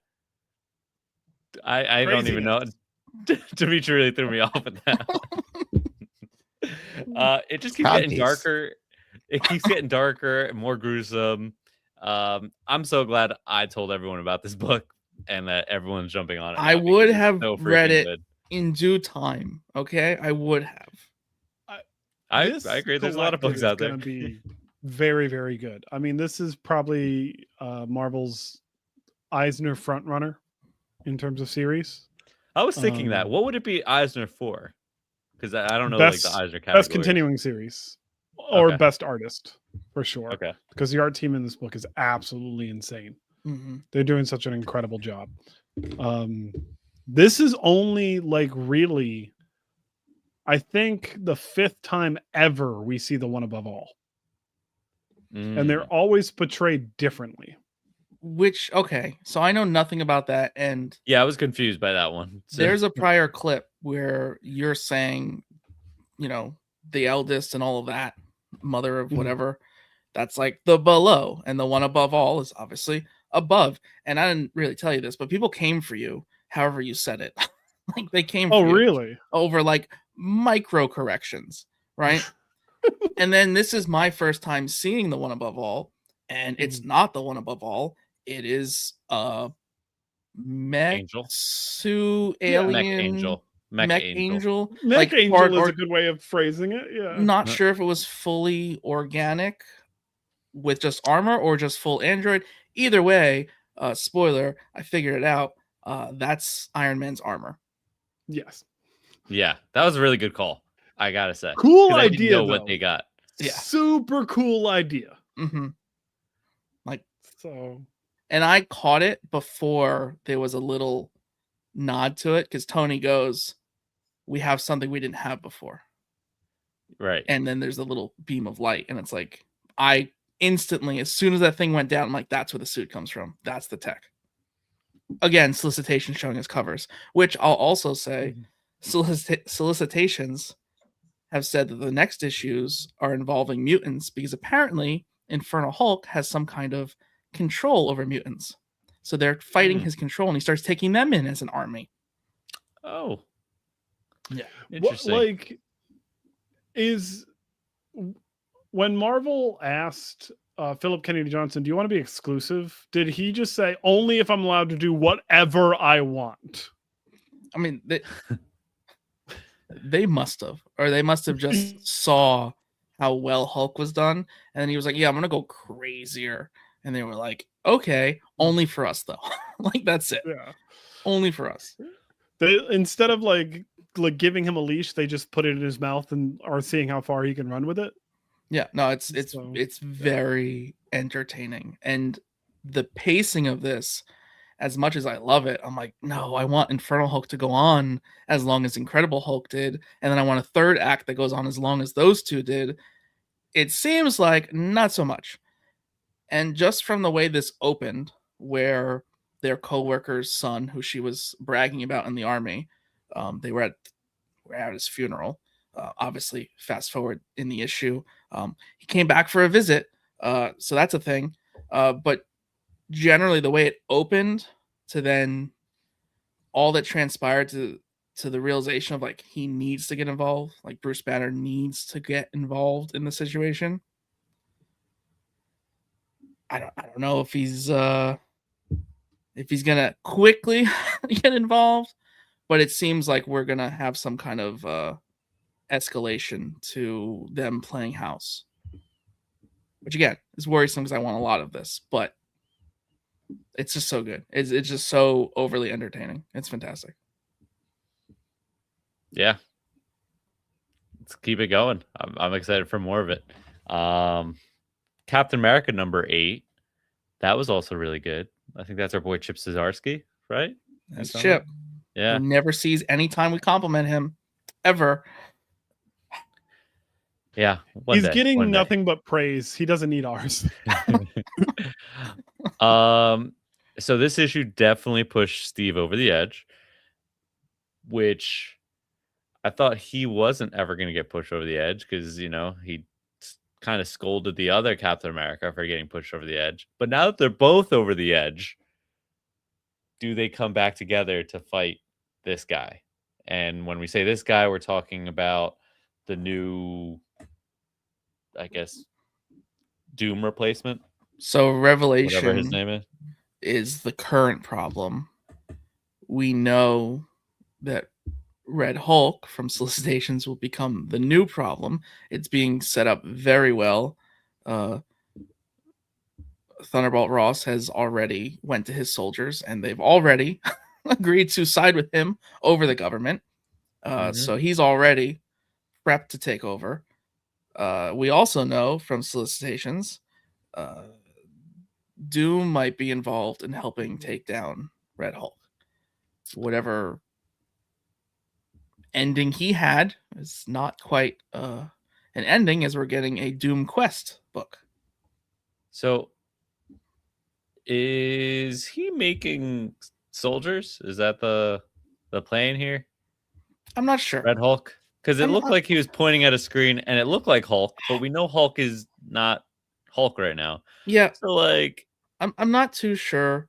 [SPEAKER 1] I don't even know. Dimitri really threw me off with that. It just keeps
[SPEAKER 4] Proud
[SPEAKER 1] getting
[SPEAKER 4] piece.
[SPEAKER 1] darker. It keeps getting darker and more gruesome. I'm so glad I told everyone about this book and that everyone's jumping on it.
[SPEAKER 3] I
[SPEAKER 1] now
[SPEAKER 3] would
[SPEAKER 1] because it's
[SPEAKER 3] have
[SPEAKER 1] so
[SPEAKER 3] read
[SPEAKER 1] freaking
[SPEAKER 3] it
[SPEAKER 1] good.
[SPEAKER 3] in due time. Okay, I would have.
[SPEAKER 1] I
[SPEAKER 2] This
[SPEAKER 1] agree. There's a lot of
[SPEAKER 2] collective
[SPEAKER 1] books
[SPEAKER 2] is
[SPEAKER 1] out there.
[SPEAKER 2] Going to be very, very good. I mean, this is probably Marvel's Eisner frontrunner in terms of series.
[SPEAKER 1] I was thinking that. What would it be Eisner for? Because I don't know like the Eisner category.
[SPEAKER 2] Best continuing series or
[SPEAKER 1] Okay.
[SPEAKER 2] best artist for sure.
[SPEAKER 1] Okay.
[SPEAKER 2] Because the art team in this book is absolutely insane.
[SPEAKER 3] Mm-hmm.
[SPEAKER 2] They're doing such an incredible job. This is only like really, I think, the 5th time ever we see the One Above All. And they're always portrayed differently.
[SPEAKER 3] Which, okay, so I know nothing about that, and
[SPEAKER 1] yeah, I was confused by that one. So.
[SPEAKER 3] There's a prior clip where you're saying, you know, the eldest and all of that, mother of whatever, that's like the below, and the one above all is obviously above. And I didn't really tell you this, but people came for you, however you said it. Like they came for you
[SPEAKER 2] really?
[SPEAKER 3] Over like micro corrections, right? And then this is my first time seeing the one above all, and it's not the one above all. It is mech
[SPEAKER 1] Angel.
[SPEAKER 3] alien
[SPEAKER 1] Mech
[SPEAKER 3] angel.
[SPEAKER 2] Mech
[SPEAKER 3] like
[SPEAKER 2] angel is a good way of phrasing it. Yeah.
[SPEAKER 3] Not sure if it was fully organic with just armor or just full android. Either way, spoiler, I figured it out. That's Iron Man's armor.
[SPEAKER 2] Yes.
[SPEAKER 1] Yeah, that was a really good call. I gotta say,
[SPEAKER 2] cool
[SPEAKER 1] I didn't
[SPEAKER 2] idea.
[SPEAKER 1] know what they got.
[SPEAKER 3] Yeah,
[SPEAKER 2] super cool idea.
[SPEAKER 3] Mm-hmm. Like
[SPEAKER 2] so,
[SPEAKER 3] and I caught it before there was a little nod to it because Tony goes, "We have something we didn't have before."
[SPEAKER 1] Right.
[SPEAKER 3] And then there's a little beam of light, and it's like I instantly, as soon as that thing went down, I'm like, "That's where the suit comes from. That's the tech." Again, solicitation showing his covers, which I'll also say, solicitations have said that the next issues are involving mutants because apparently Infernal Hulk has some kind of control over mutants. So they're fighting his control, and he starts taking them in as an army.
[SPEAKER 1] Oh.
[SPEAKER 3] Yeah.
[SPEAKER 1] Interesting.
[SPEAKER 2] Like, is when Marvel asked Philip Kennedy Johnson, do you want to be exclusive? Did he just say, only if I'm allowed to do whatever I want?
[SPEAKER 3] I mean, they must have, or they must have just saw how well Hulk was done. And then he was like, yeah, I'm going to go crazier. And they were like, okay, only for us though. Like, that's it.
[SPEAKER 2] Yeah.
[SPEAKER 3] Only for us.
[SPEAKER 2] They, instead of like giving him a leash, they just put it in his mouth and are seeing how far he can run with it.
[SPEAKER 3] Yeah, no, it's very entertaining. And the pacing of this, as much as I love it, I'm like, no, I want Infernal Hulk to go on as long as Incredible Hulk did. And then I want a third act that goes on as long as those two did. It seems like not so much. And just from the way this opened, where their co-worker's son, who she was bragging about in the army, they were at his funeral. Obviously, fast forward in the issue, he came back for a visit, so that's a thing. But generally, the way it opened to then all that transpired to the realization of like he needs to get involved, like Bruce Banner needs to get involved in the situation. I don't know if he's gonna quickly get involved, but it seems like we're gonna have some kind of escalation to them playing house, which again is worrisome because I want a lot of this, but it's just so good. It's just so overly entertaining. It's fantastic.
[SPEAKER 1] Yeah, let's keep it going. I'm excited for more of it. Captain America #8, that was also really good. I think that's our boy Chip Zdarsky, right?
[SPEAKER 3] That's Chip.
[SPEAKER 1] Yeah,
[SPEAKER 3] he never sees any time we compliment him ever.
[SPEAKER 1] Yeah,
[SPEAKER 2] he's getting nothing but praise. He doesn't need ours.
[SPEAKER 1] So this issue definitely pushed Steve over the edge, which I thought he wasn't ever going to get pushed over the edge because, you know, he kind of scolded the other Captain America for getting pushed over the edge. But now that they're both over the edge, do they come back together to fight this guy? And when we say this guy, we're talking about the new, I guess, Doom replacement.
[SPEAKER 3] So Revelation,
[SPEAKER 1] whatever his name
[SPEAKER 3] is the current problem. We know that Red Hulk from solicitations will become the new problem. It's being set up very well. Thunderbolt Ross has already went to his soldiers, and they've already agreed to side with him over the government. So he's already prepped to take over. We also know from solicitations, Doom might be involved in helping take down Red Hulk. Whatever ending he had is not quite an ending, as we're getting a Doom Quest book.
[SPEAKER 1] So is he making soldiers? Is that the plan here?
[SPEAKER 3] I'm not sure.
[SPEAKER 1] Red Hulk? Because it looked like he was pointing at a screen and it looked like Hulk, but we know Hulk is not Hulk right now.
[SPEAKER 3] Yeah.
[SPEAKER 1] So like
[SPEAKER 3] I'm not too sure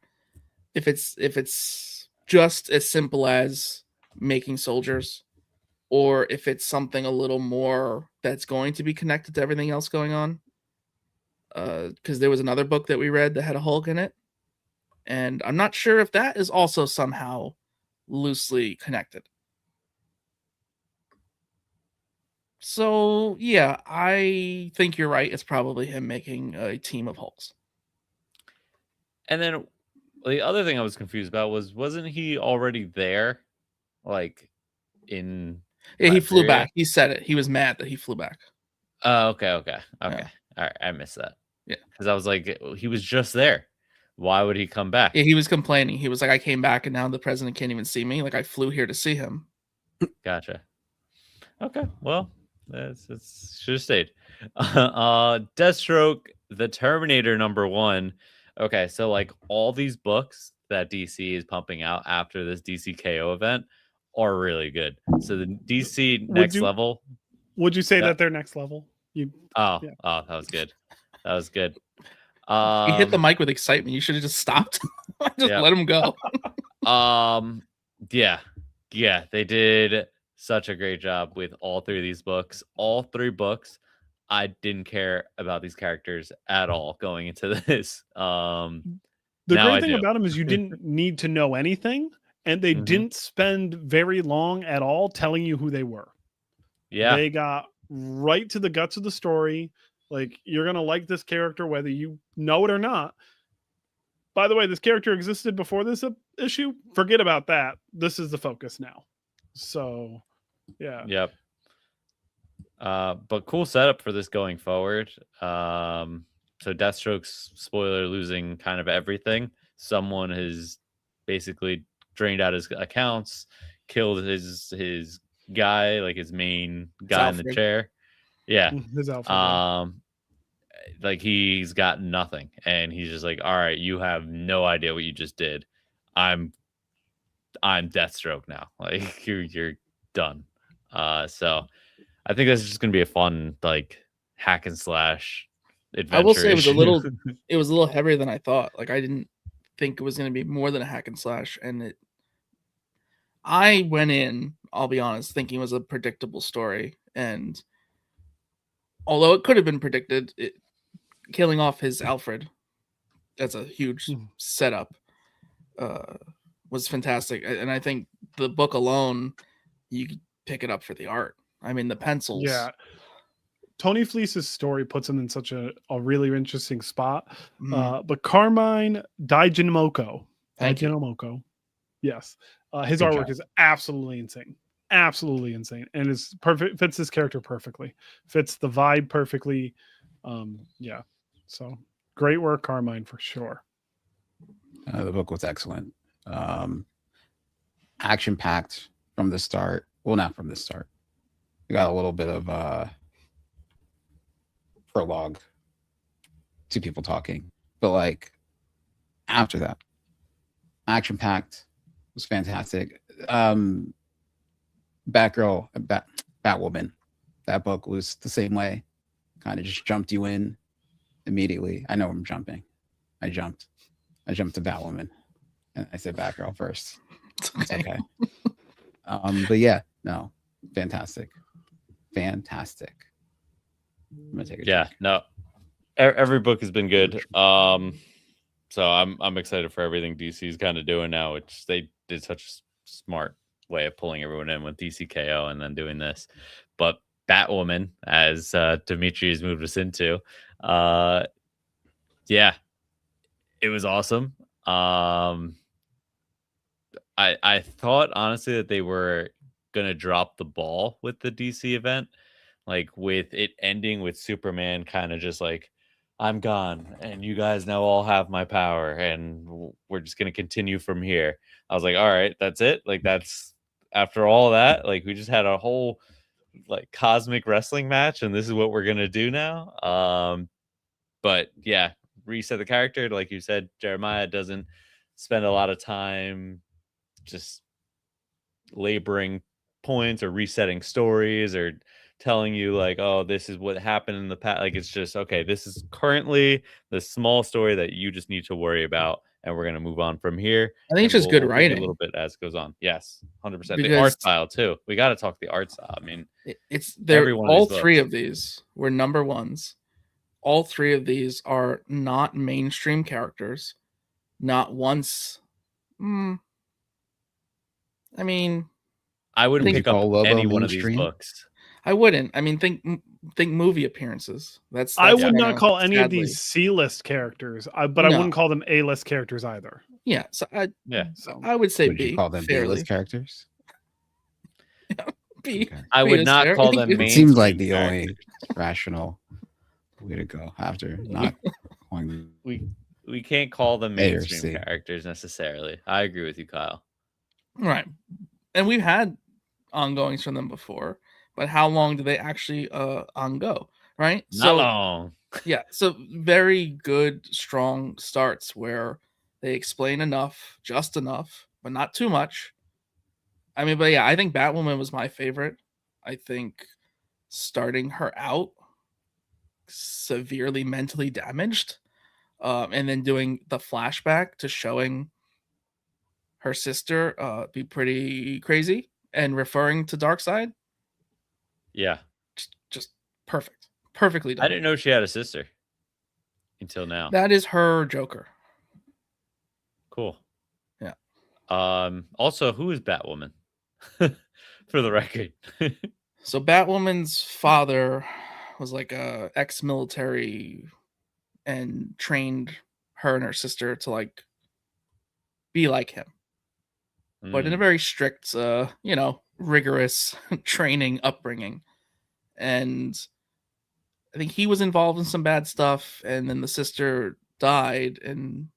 [SPEAKER 3] if it's just as simple as making soldiers, or if it's something a little more that's going to be connected to everything else going on. Because there was another book that we read that had a Hulk in it, and I'm not sure if that is also somehow loosely connected. So yeah, I think you're right. It's probably him making a team of Hulks.
[SPEAKER 1] And then the other thing I was confused about wasn't he already there? Like in
[SPEAKER 3] Yeah, he flew
[SPEAKER 1] Liberia?
[SPEAKER 3] back. He said it. He was mad that he flew back.
[SPEAKER 1] Oh, okay.
[SPEAKER 3] Yeah.
[SPEAKER 1] All right, I missed that.
[SPEAKER 3] Yeah.
[SPEAKER 1] Because I was like, he was just there. Why would he come back?
[SPEAKER 3] Yeah, he was complaining. He was like, I came back and now the president can't even see me. Like, I flew here to see him.
[SPEAKER 1] Gotcha. Okay, well, it's should have stayed. Deathstroke, the Terminator #1. Okay, so like all these books that DC is pumping out after this DC KO event are really good. So the DC next level.
[SPEAKER 2] Would you say that they're next level?
[SPEAKER 1] Oh, that was good. That was good.
[SPEAKER 3] He hit the mic with excitement. You should have just stopped. Let him go.
[SPEAKER 1] Yeah, they did such a great job with all three of these books. All three books, I didn't care about these characters at all going into this.
[SPEAKER 2] The great thing about them is you didn't need to know anything, and they didn't spend very long at all telling you who they were.
[SPEAKER 1] Yeah,
[SPEAKER 2] they got right to the guts of the story. Like, you're gonna like this character whether you know it or not. By the way, this character existed before this issue. Forget about that. This is the focus now. So, yeah.
[SPEAKER 1] Yep. But cool setup for this going forward. So Deathstroke's, spoiler, losing kind of everything. Someone has basically drained out his accounts, killed his guy, like his main guy in the chair. Yeah.
[SPEAKER 2] His Alfred.
[SPEAKER 1] Like he's got nothing, and he's just like, all right, you have no idea what you just did. I'm Deathstroke now. Like you're done. So I think this is just gonna be a fun like hack and slash adventure.
[SPEAKER 3] I will say it was a little heavier than I thought. Like, I didn't think it was gonna be more than a hack and slash, and I went in, I'll be honest, thinking it was a predictable story, and although it could have been predicted, killing off his Alfred, that's a huge setup, was fantastic. And I think the book alone, you could pick it up for the art. I mean, the pencils.
[SPEAKER 2] Yeah. Tony Fleece's story puts him in such a really interesting spot. But Carmine Daiginmoko. Yes. His artwork is absolutely insane. Absolutely insane. And it's perfect, fits his character perfectly. Fits the vibe perfectly. Yeah. So great work, Carmine, for sure.
[SPEAKER 4] The book was excellent. Action packed from the start. Well, not from the start. We got a little bit of prologue, two people talking, but like after that, action packed was fantastic. Batwoman, that book was the same way. Kind of just jumped you in immediately. I know I'm jumping. I jumped to Batwoman, and I said Batgirl first. It's okay. But yeah, no, fantastic. I'm gonna take a
[SPEAKER 1] Yeah,
[SPEAKER 4] drink.
[SPEAKER 1] no, every book has been good. So I'm excited for everything DC's kind of doing now, which they did such a smart way of pulling everyone in with DCKO and then doing this. But Batwoman, as Dimitri's moved us into, yeah, it was awesome. I thought honestly that they were gonna drop the ball with the DC event, like with it ending with Superman kind of just like, I'm gone and you guys now all have my power and we're just gonna continue from here. I was like, all right, that's it. Like that's after all that, like we just had a whole like cosmic wrestling match and this is what we're gonna do now. But yeah, reset the character, like you said, Jeremiah doesn't spend a lot of time just laboring points or resetting stories or telling you like, oh, this is what happened in the past. Like it's just okay, this is currently the small story that you just need to worry about and we're going to move on from here.
[SPEAKER 3] I think it's
[SPEAKER 1] And
[SPEAKER 3] just good
[SPEAKER 1] we'll give you a
[SPEAKER 3] writing.
[SPEAKER 1] little bit as it goes on. Yes, 100%. The
[SPEAKER 3] Because-
[SPEAKER 1] art style too, we got to talk the art style. I mean,
[SPEAKER 3] It's there.
[SPEAKER 1] every one of
[SPEAKER 3] All
[SPEAKER 1] these
[SPEAKER 3] three
[SPEAKER 1] books.
[SPEAKER 3] of these were number ones. All three of these are not mainstream characters. Not once. I mean,
[SPEAKER 1] I wouldn't
[SPEAKER 3] think
[SPEAKER 1] pick
[SPEAKER 4] you
[SPEAKER 1] up
[SPEAKER 4] call Lobo
[SPEAKER 1] any one of these
[SPEAKER 4] mainstream?
[SPEAKER 1] books.
[SPEAKER 3] I wouldn't. I mean, think movie appearances. That's
[SPEAKER 2] I would
[SPEAKER 3] kinda
[SPEAKER 2] not call any of
[SPEAKER 3] sadly-
[SPEAKER 2] these C-list characters, but I
[SPEAKER 3] No.
[SPEAKER 2] wouldn't call them A-list characters either.
[SPEAKER 3] Yeah, so
[SPEAKER 1] Yeah,
[SPEAKER 2] So
[SPEAKER 3] I would say
[SPEAKER 4] Would
[SPEAKER 3] B.
[SPEAKER 4] you call them
[SPEAKER 3] fairly.
[SPEAKER 4] B-list characters?
[SPEAKER 3] B.
[SPEAKER 4] Okay.
[SPEAKER 1] I
[SPEAKER 3] B
[SPEAKER 1] would
[SPEAKER 3] is
[SPEAKER 1] not
[SPEAKER 3] fair.
[SPEAKER 1] call them
[SPEAKER 3] It
[SPEAKER 4] It
[SPEAKER 1] mainstream
[SPEAKER 4] seems like the
[SPEAKER 1] characters.
[SPEAKER 4] only rational way to go after not calling
[SPEAKER 1] We can't call them
[SPEAKER 4] A or
[SPEAKER 1] mainstream
[SPEAKER 4] C.
[SPEAKER 1] characters necessarily. I agree with you, Kyle.
[SPEAKER 3] Right. And we've had ongoings from them before, but how long do they actually ongo? Right.
[SPEAKER 1] Not long.
[SPEAKER 3] Yeah, so very good, strong starts where they explain enough, just enough, but not too much. I mean, but yeah, I think Batwoman was my favorite. I think starting her out severely mentally damaged, and then doing the flashback to showing her sister be pretty crazy and referring to Darkseid,
[SPEAKER 1] Yeah.
[SPEAKER 3] just perfect, perfectly done.
[SPEAKER 1] I didn't know she had a sister until now.
[SPEAKER 3] That is her Joker.
[SPEAKER 1] Cool.
[SPEAKER 3] Yeah.
[SPEAKER 1] Also, who is Batwoman? For the record.
[SPEAKER 3] So Batwoman's father was like a ex-military and trained her and her sister to like be like him, but in a
[SPEAKER 1] Mm,
[SPEAKER 3] very strict, rigorous training upbringing. And I think he was involved in some bad stuff, and then the sister died and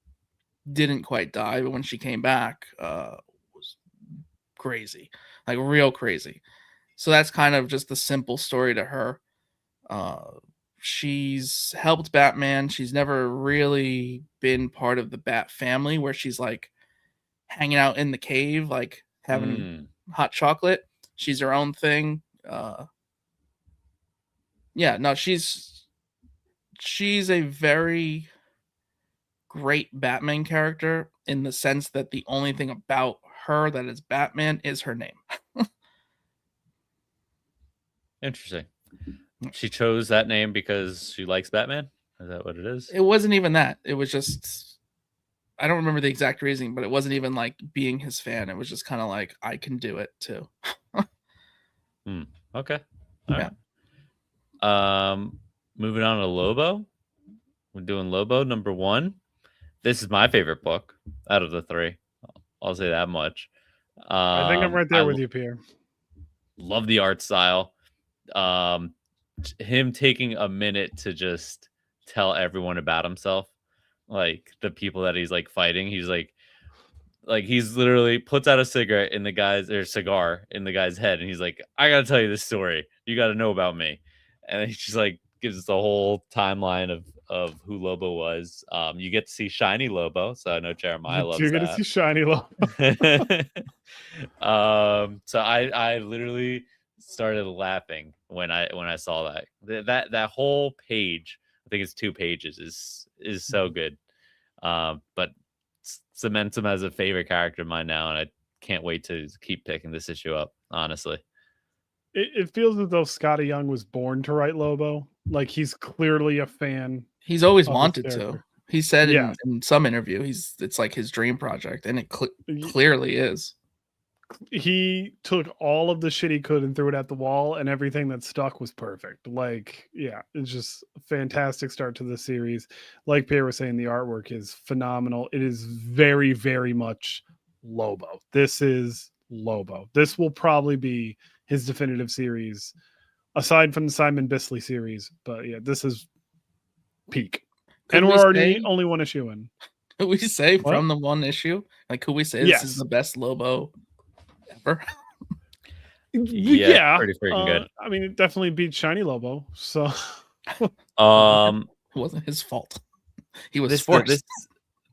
[SPEAKER 3] didn't quite die, but when she came back, was crazy, like real crazy. So that's kind of just the simple story to her. She's helped Batman. She's never really been part of the Bat family where she's like hanging out in the cave, like having hot chocolate. She's her own thing. Yeah, no, she's a very great Batman character in the sense that the only thing about her that is Batman is her name.
[SPEAKER 1] Interesting. She chose that name because she likes Batman? Is that what it is?
[SPEAKER 3] It wasn't even that. It was just, I don't remember the exact reason, but it wasn't even like being his fan. It was just kind of like, I can do it too.
[SPEAKER 1] Okay. All right. Moving on to Lobo. We're doing Lobo number 1. This is my favorite book out of the 3. I'll say that much.
[SPEAKER 2] I think I'm right there with you, Pierre.
[SPEAKER 1] Love the art style. Him taking a minute to just tell everyone about himself, like the people that he's like fighting. He's like he's literally puts out a cigarette in the guy's or cigar in the guy's head, and he's like, I gotta tell you this story. You gotta know about me. And then he just like gives us the whole timeline of who Lobo was. You get to see shiny Lobo, so I know Jeremiah loves
[SPEAKER 2] You're gonna
[SPEAKER 1] that.
[SPEAKER 2] see shiny Lobo.
[SPEAKER 1] So I literally started laughing when I saw that whole page. I think it's 2 pages is so good. But cements him as a favorite character of mine now, and I can't wait to keep picking this issue up, honestly.
[SPEAKER 2] It feels as though Scotty Young was born to write Lobo. Like he's clearly a fan.
[SPEAKER 3] He's always
[SPEAKER 2] of this
[SPEAKER 3] wanted to.
[SPEAKER 2] character.
[SPEAKER 3] He said
[SPEAKER 2] Yes.
[SPEAKER 3] in some interview, it's like his dream project, and it clearly is.
[SPEAKER 2] He took all of the shit he could and threw it at the wall, and everything that stuck was perfect. Like, yeah, it's just a fantastic start to the series. Like Pierre was saying, the artwork is phenomenal. It is very, very much Lobo. This is Lobo. This will probably be his definitive series, aside from the Simon Bisley series. But yeah, this is peak.
[SPEAKER 3] Could
[SPEAKER 2] and
[SPEAKER 3] we
[SPEAKER 2] we're already
[SPEAKER 3] say-
[SPEAKER 2] only one issue in.
[SPEAKER 3] Could we say
[SPEAKER 2] What?
[SPEAKER 3] from the one issue? Like, could we say
[SPEAKER 2] Yes.
[SPEAKER 3] this is the best Lobo ever?
[SPEAKER 2] Yeah,
[SPEAKER 1] pretty freaking good.
[SPEAKER 2] I mean, it definitely beat Shiny Lobo. So
[SPEAKER 3] It wasn't his fault. He was
[SPEAKER 1] this
[SPEAKER 3] forced.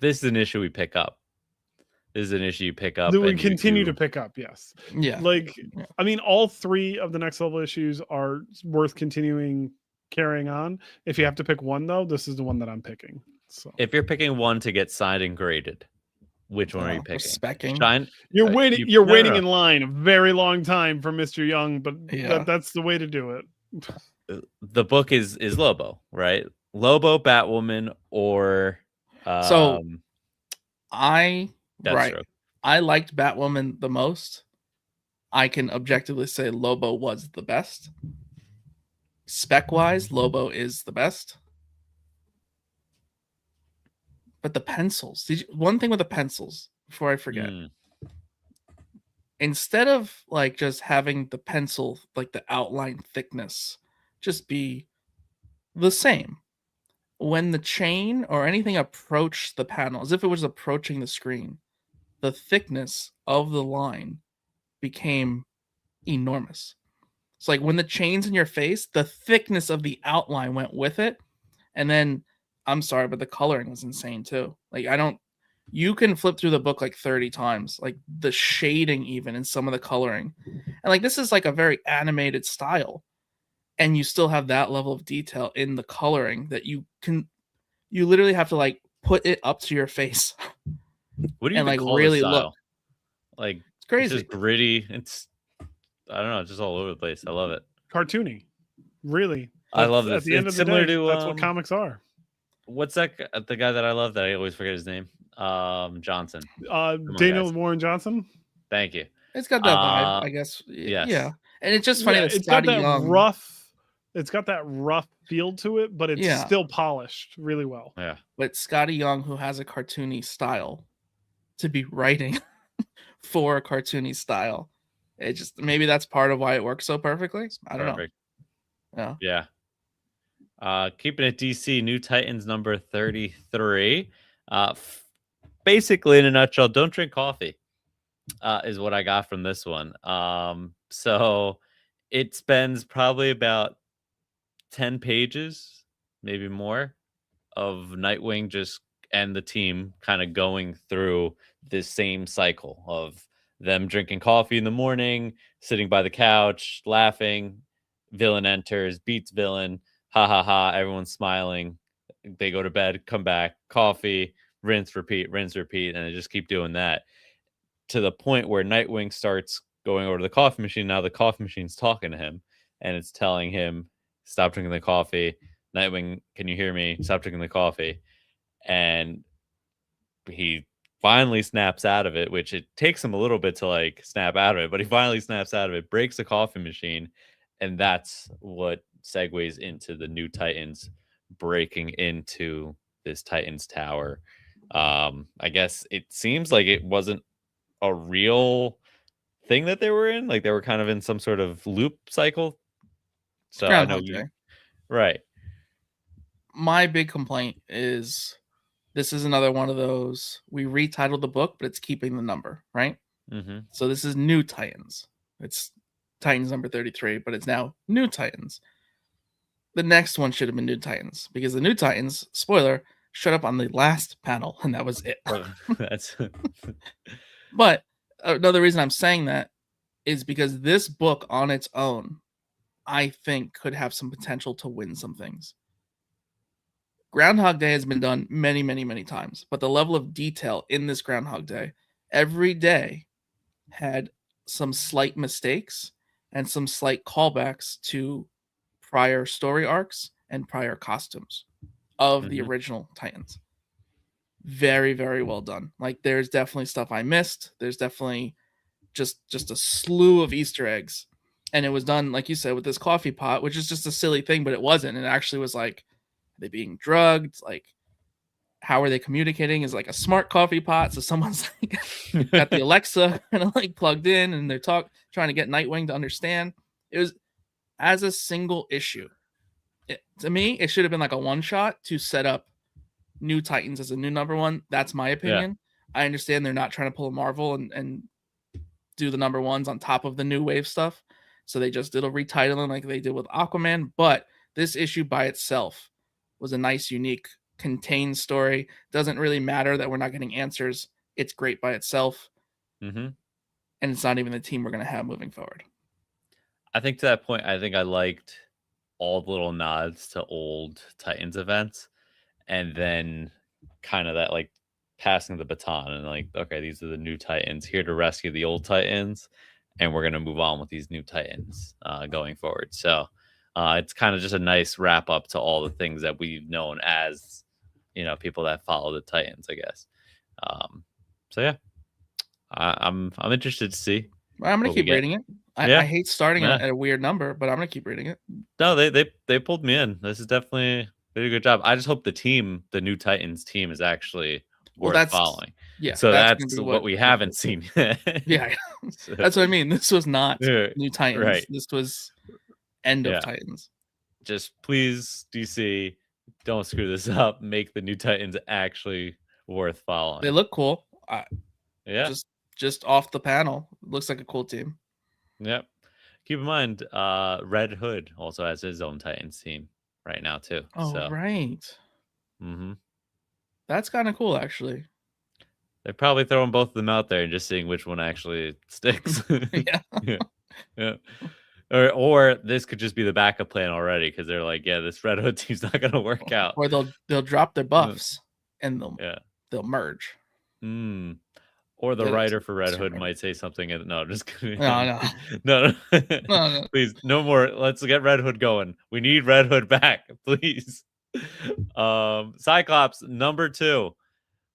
[SPEAKER 1] this is an issue we pick up. This is an issue you pick up.
[SPEAKER 2] that we
[SPEAKER 1] and you
[SPEAKER 2] continue
[SPEAKER 1] do-
[SPEAKER 2] to pick up. Yes,
[SPEAKER 3] Yeah.
[SPEAKER 2] like
[SPEAKER 3] Yeah.
[SPEAKER 2] I mean, all three of the next level issues are worth carrying on. If you have to pick one, though, this is the one that I'm picking. So
[SPEAKER 1] If you're picking one to get signed and graded, which one are you picking?
[SPEAKER 3] Respecting.
[SPEAKER 1] Shine.
[SPEAKER 2] you're
[SPEAKER 1] Uh,
[SPEAKER 2] waiting.
[SPEAKER 1] you-
[SPEAKER 2] You're
[SPEAKER 1] no,
[SPEAKER 2] waiting
[SPEAKER 1] no.
[SPEAKER 2] in line a very long time for Mr. Young, but
[SPEAKER 3] Yeah.
[SPEAKER 2] that's the way to do it.
[SPEAKER 1] The book is Lobo, right? Lobo, Batwoman, or
[SPEAKER 3] So, I
[SPEAKER 1] Deathstroke.
[SPEAKER 3] I liked Batwoman the most. I can objectively say Lobo was the best. Spec wise, Lobo is the best. But the pencils, one thing with the pencils before I forget,
[SPEAKER 1] Mm.
[SPEAKER 3] instead of like just having the pencil, like the outline thickness, just be the same. When the chain or anything approached the panel, as if it was approaching the screen, the thickness of the line became enormous. It's like when the chain's in your face, the thickness of the outline went with it. And then, I'm sorry, but the coloring was insane too. Like, you can flip through the book like 30 times, like the shading, even in some of the coloring. And like, this is like a very animated style. And you still have that level of detail in the coloring that you literally have to like put it up to your face.
[SPEAKER 1] What do you
[SPEAKER 3] and,
[SPEAKER 1] even
[SPEAKER 3] like,
[SPEAKER 1] call
[SPEAKER 3] really
[SPEAKER 1] this
[SPEAKER 3] look.
[SPEAKER 1] style? Like
[SPEAKER 3] It's
[SPEAKER 1] it's
[SPEAKER 3] crazy.
[SPEAKER 1] just gritty. It's I don't know, it's just all over the place. I love it.
[SPEAKER 2] Cartoony, really.
[SPEAKER 1] I love
[SPEAKER 2] At
[SPEAKER 1] this.
[SPEAKER 2] the end
[SPEAKER 1] It's
[SPEAKER 2] of the
[SPEAKER 1] similar
[SPEAKER 2] day,
[SPEAKER 1] to
[SPEAKER 2] that's what comics are.
[SPEAKER 1] what's that? The guy that I love that I always forget his name. Johnson. on,
[SPEAKER 2] Daniel
[SPEAKER 1] guys.
[SPEAKER 2] Warren Johnson.
[SPEAKER 1] Thank you.
[SPEAKER 3] It's got that vibe, I guess.
[SPEAKER 1] yes.
[SPEAKER 3] Yeah. And it's just funny
[SPEAKER 2] Yeah,
[SPEAKER 3] that
[SPEAKER 2] it's got
[SPEAKER 3] Scotty
[SPEAKER 2] that
[SPEAKER 3] Young.
[SPEAKER 2] rough. It's got that rough feel to it, but it's
[SPEAKER 3] Yeah.
[SPEAKER 2] still polished really well.
[SPEAKER 1] Yeah.
[SPEAKER 3] But Scotty Young, who has a cartoony style, to be writing for a cartoony style, it just maybe that's part of why it works so perfectly. I don't
[SPEAKER 1] Perfect.
[SPEAKER 3] know.
[SPEAKER 1] Yeah. Keeping it DC, New Titans number 33. Basically, in a nutshell, don't drink coffee. Is what I got from this one. So it spends probably about 10 pages, maybe more, of Nightwing just and the team kind of going through this same cycle of them drinking coffee in the morning, sitting by the couch, laughing. Villain enters, beats villain, ha ha ha, everyone's smiling. They go to bed, come back, coffee, rinse, repeat, and they just keep doing that to the point where Nightwing starts going over to the coffee machine. Now the coffee machine's talking to him and it's telling him, stop drinking the coffee. Nightwing, can you hear me? Stop drinking the coffee. And he finally snaps out of it, which it takes him a little bit to like snap out of it, but he finally snaps out of it, breaks the coffee machine. And that's what segues into the New Titans breaking into this Titans tower. I guess it seems like it wasn't a real thing that they were in. Like they were kind of in some sort of loop cycle. So I know
[SPEAKER 3] Groundhog Day.
[SPEAKER 1] right.
[SPEAKER 3] My big complaint is this is another one of those, we retitled the book, but it's keeping the number, right?
[SPEAKER 1] Mm-hmm.
[SPEAKER 3] So this is New Titans. It's Titans number 33, but it's now New Titans. The next one should have been New Titans because the New Titans, spoiler, showed up on the last panel and that was it.
[SPEAKER 1] That's
[SPEAKER 3] But another reason I'm saying that is because this book on its own, I think, could have some potential to win some things. Groundhog Day has been done many, many, many times, but the level of detail in this Groundhog Day, every day had some slight mistakes and some slight callbacks to prior story arcs and prior costumes of the original Titans. Very, very well done. Like, there's definitely stuff I missed. There's definitely just a slew of Easter eggs. And it was done, like you said, with this coffee pot, which is just a silly thing, but it wasn't. It actually was like, are they being drugged? Like, how are they communicating? Is like a smart coffee pot. So someone's like got the Alexa kind of like plugged in, and they're trying to get Nightwing to understand. It was as a single issue. To me, it should have been like a one shot to set up New Titans as a new number one. That's my opinion. I understand they're not trying to pull a Marvel and do the number ones on top of the new wave stuff. So they just did a retitling like they did with Aquaman. But this issue by itself was a nice, unique, contained story. Doesn't really matter that we're not getting answers. It's great by itself. And it's not even the team we're going to have moving forward.
[SPEAKER 1] I think to that point, I think I liked all the little nods to old Titans events, and then kind of that like passing the baton and like, okay, these are the new Titans here to rescue the old Titans, and we're going to move on with these new Titans going forward. So it's kind of just a nice wrap up to all the things that we've known as, you know, people that follow the Titans, I guess. So yeah, I'm interested to see.
[SPEAKER 3] I'm going to keep reading it. I hate starting at a weird number, but I'm going to keep reading it.
[SPEAKER 1] No, they pulled me in. This is definitely they did a good job. I just hope the new Titans team is actually worth following.
[SPEAKER 3] Yeah.
[SPEAKER 1] So that's what we haven't seen yet.
[SPEAKER 3] Yeah. So, that's what I mean. This was not New Titans. Right. This was End of Titans.
[SPEAKER 1] Just please, DC, don't screw this up. Make the new Titans actually worth following.
[SPEAKER 3] They look cool.
[SPEAKER 1] Yeah.
[SPEAKER 3] Just off the panel. Looks like a cool team.
[SPEAKER 1] Yep. Keep in mind, Red Hood also has his own Titans team right now too.
[SPEAKER 3] Oh,
[SPEAKER 1] so.
[SPEAKER 3] Right. That's kind of cool, actually.
[SPEAKER 1] They're probably throwing both of them out there and just seeing which one actually sticks. Yeah. Or this could just be the backup plan already because they're like, yeah, this Red Hood team's not going to work out.
[SPEAKER 3] Or they'll drop their buffs and they'll merge.
[SPEAKER 1] Or the writer for Red Hood might say something. No, just kidding.
[SPEAKER 3] No.
[SPEAKER 1] No. Please, no more. Let's get Red Hood going. We need Red Hood back, please. Cyclops number 2.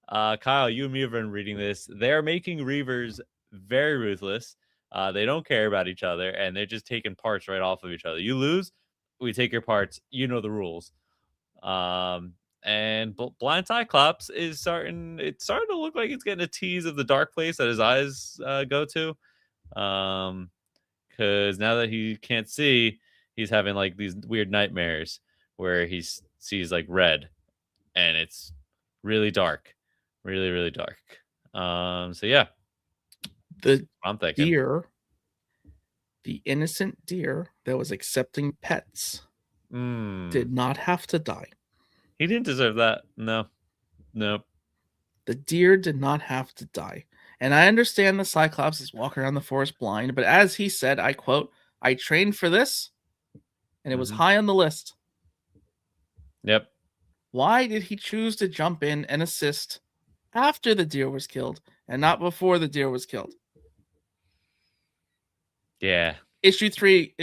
[SPEAKER 1] Kyle, you and me have been reading this. They're making Reavers very ruthless. They don't care about each other, and they're just taking parts right off of each other. You lose, we take your parts. You know the rules. And Blind Cyclops is starting to look like it's getting a tease of the dark place that his eyes go to. Because now that he can't see, he's having like these weird nightmares where he sees like red, and it's really dark, really, really dark. So yeah, I'm thinking
[SPEAKER 3] deer, the innocent deer that was accepting pets, did not have to die.
[SPEAKER 1] He didn't deserve that. No.
[SPEAKER 3] The deer did not have to die. And I understand the Cyclops is walking around the forest blind, but as he said, I quote, I trained for this, and it was high on the list.
[SPEAKER 1] Yep.
[SPEAKER 3] Why did he choose to jump in and assist after the deer was killed and not before the deer was killed?
[SPEAKER 1] Yeah.
[SPEAKER 3] Issue 3,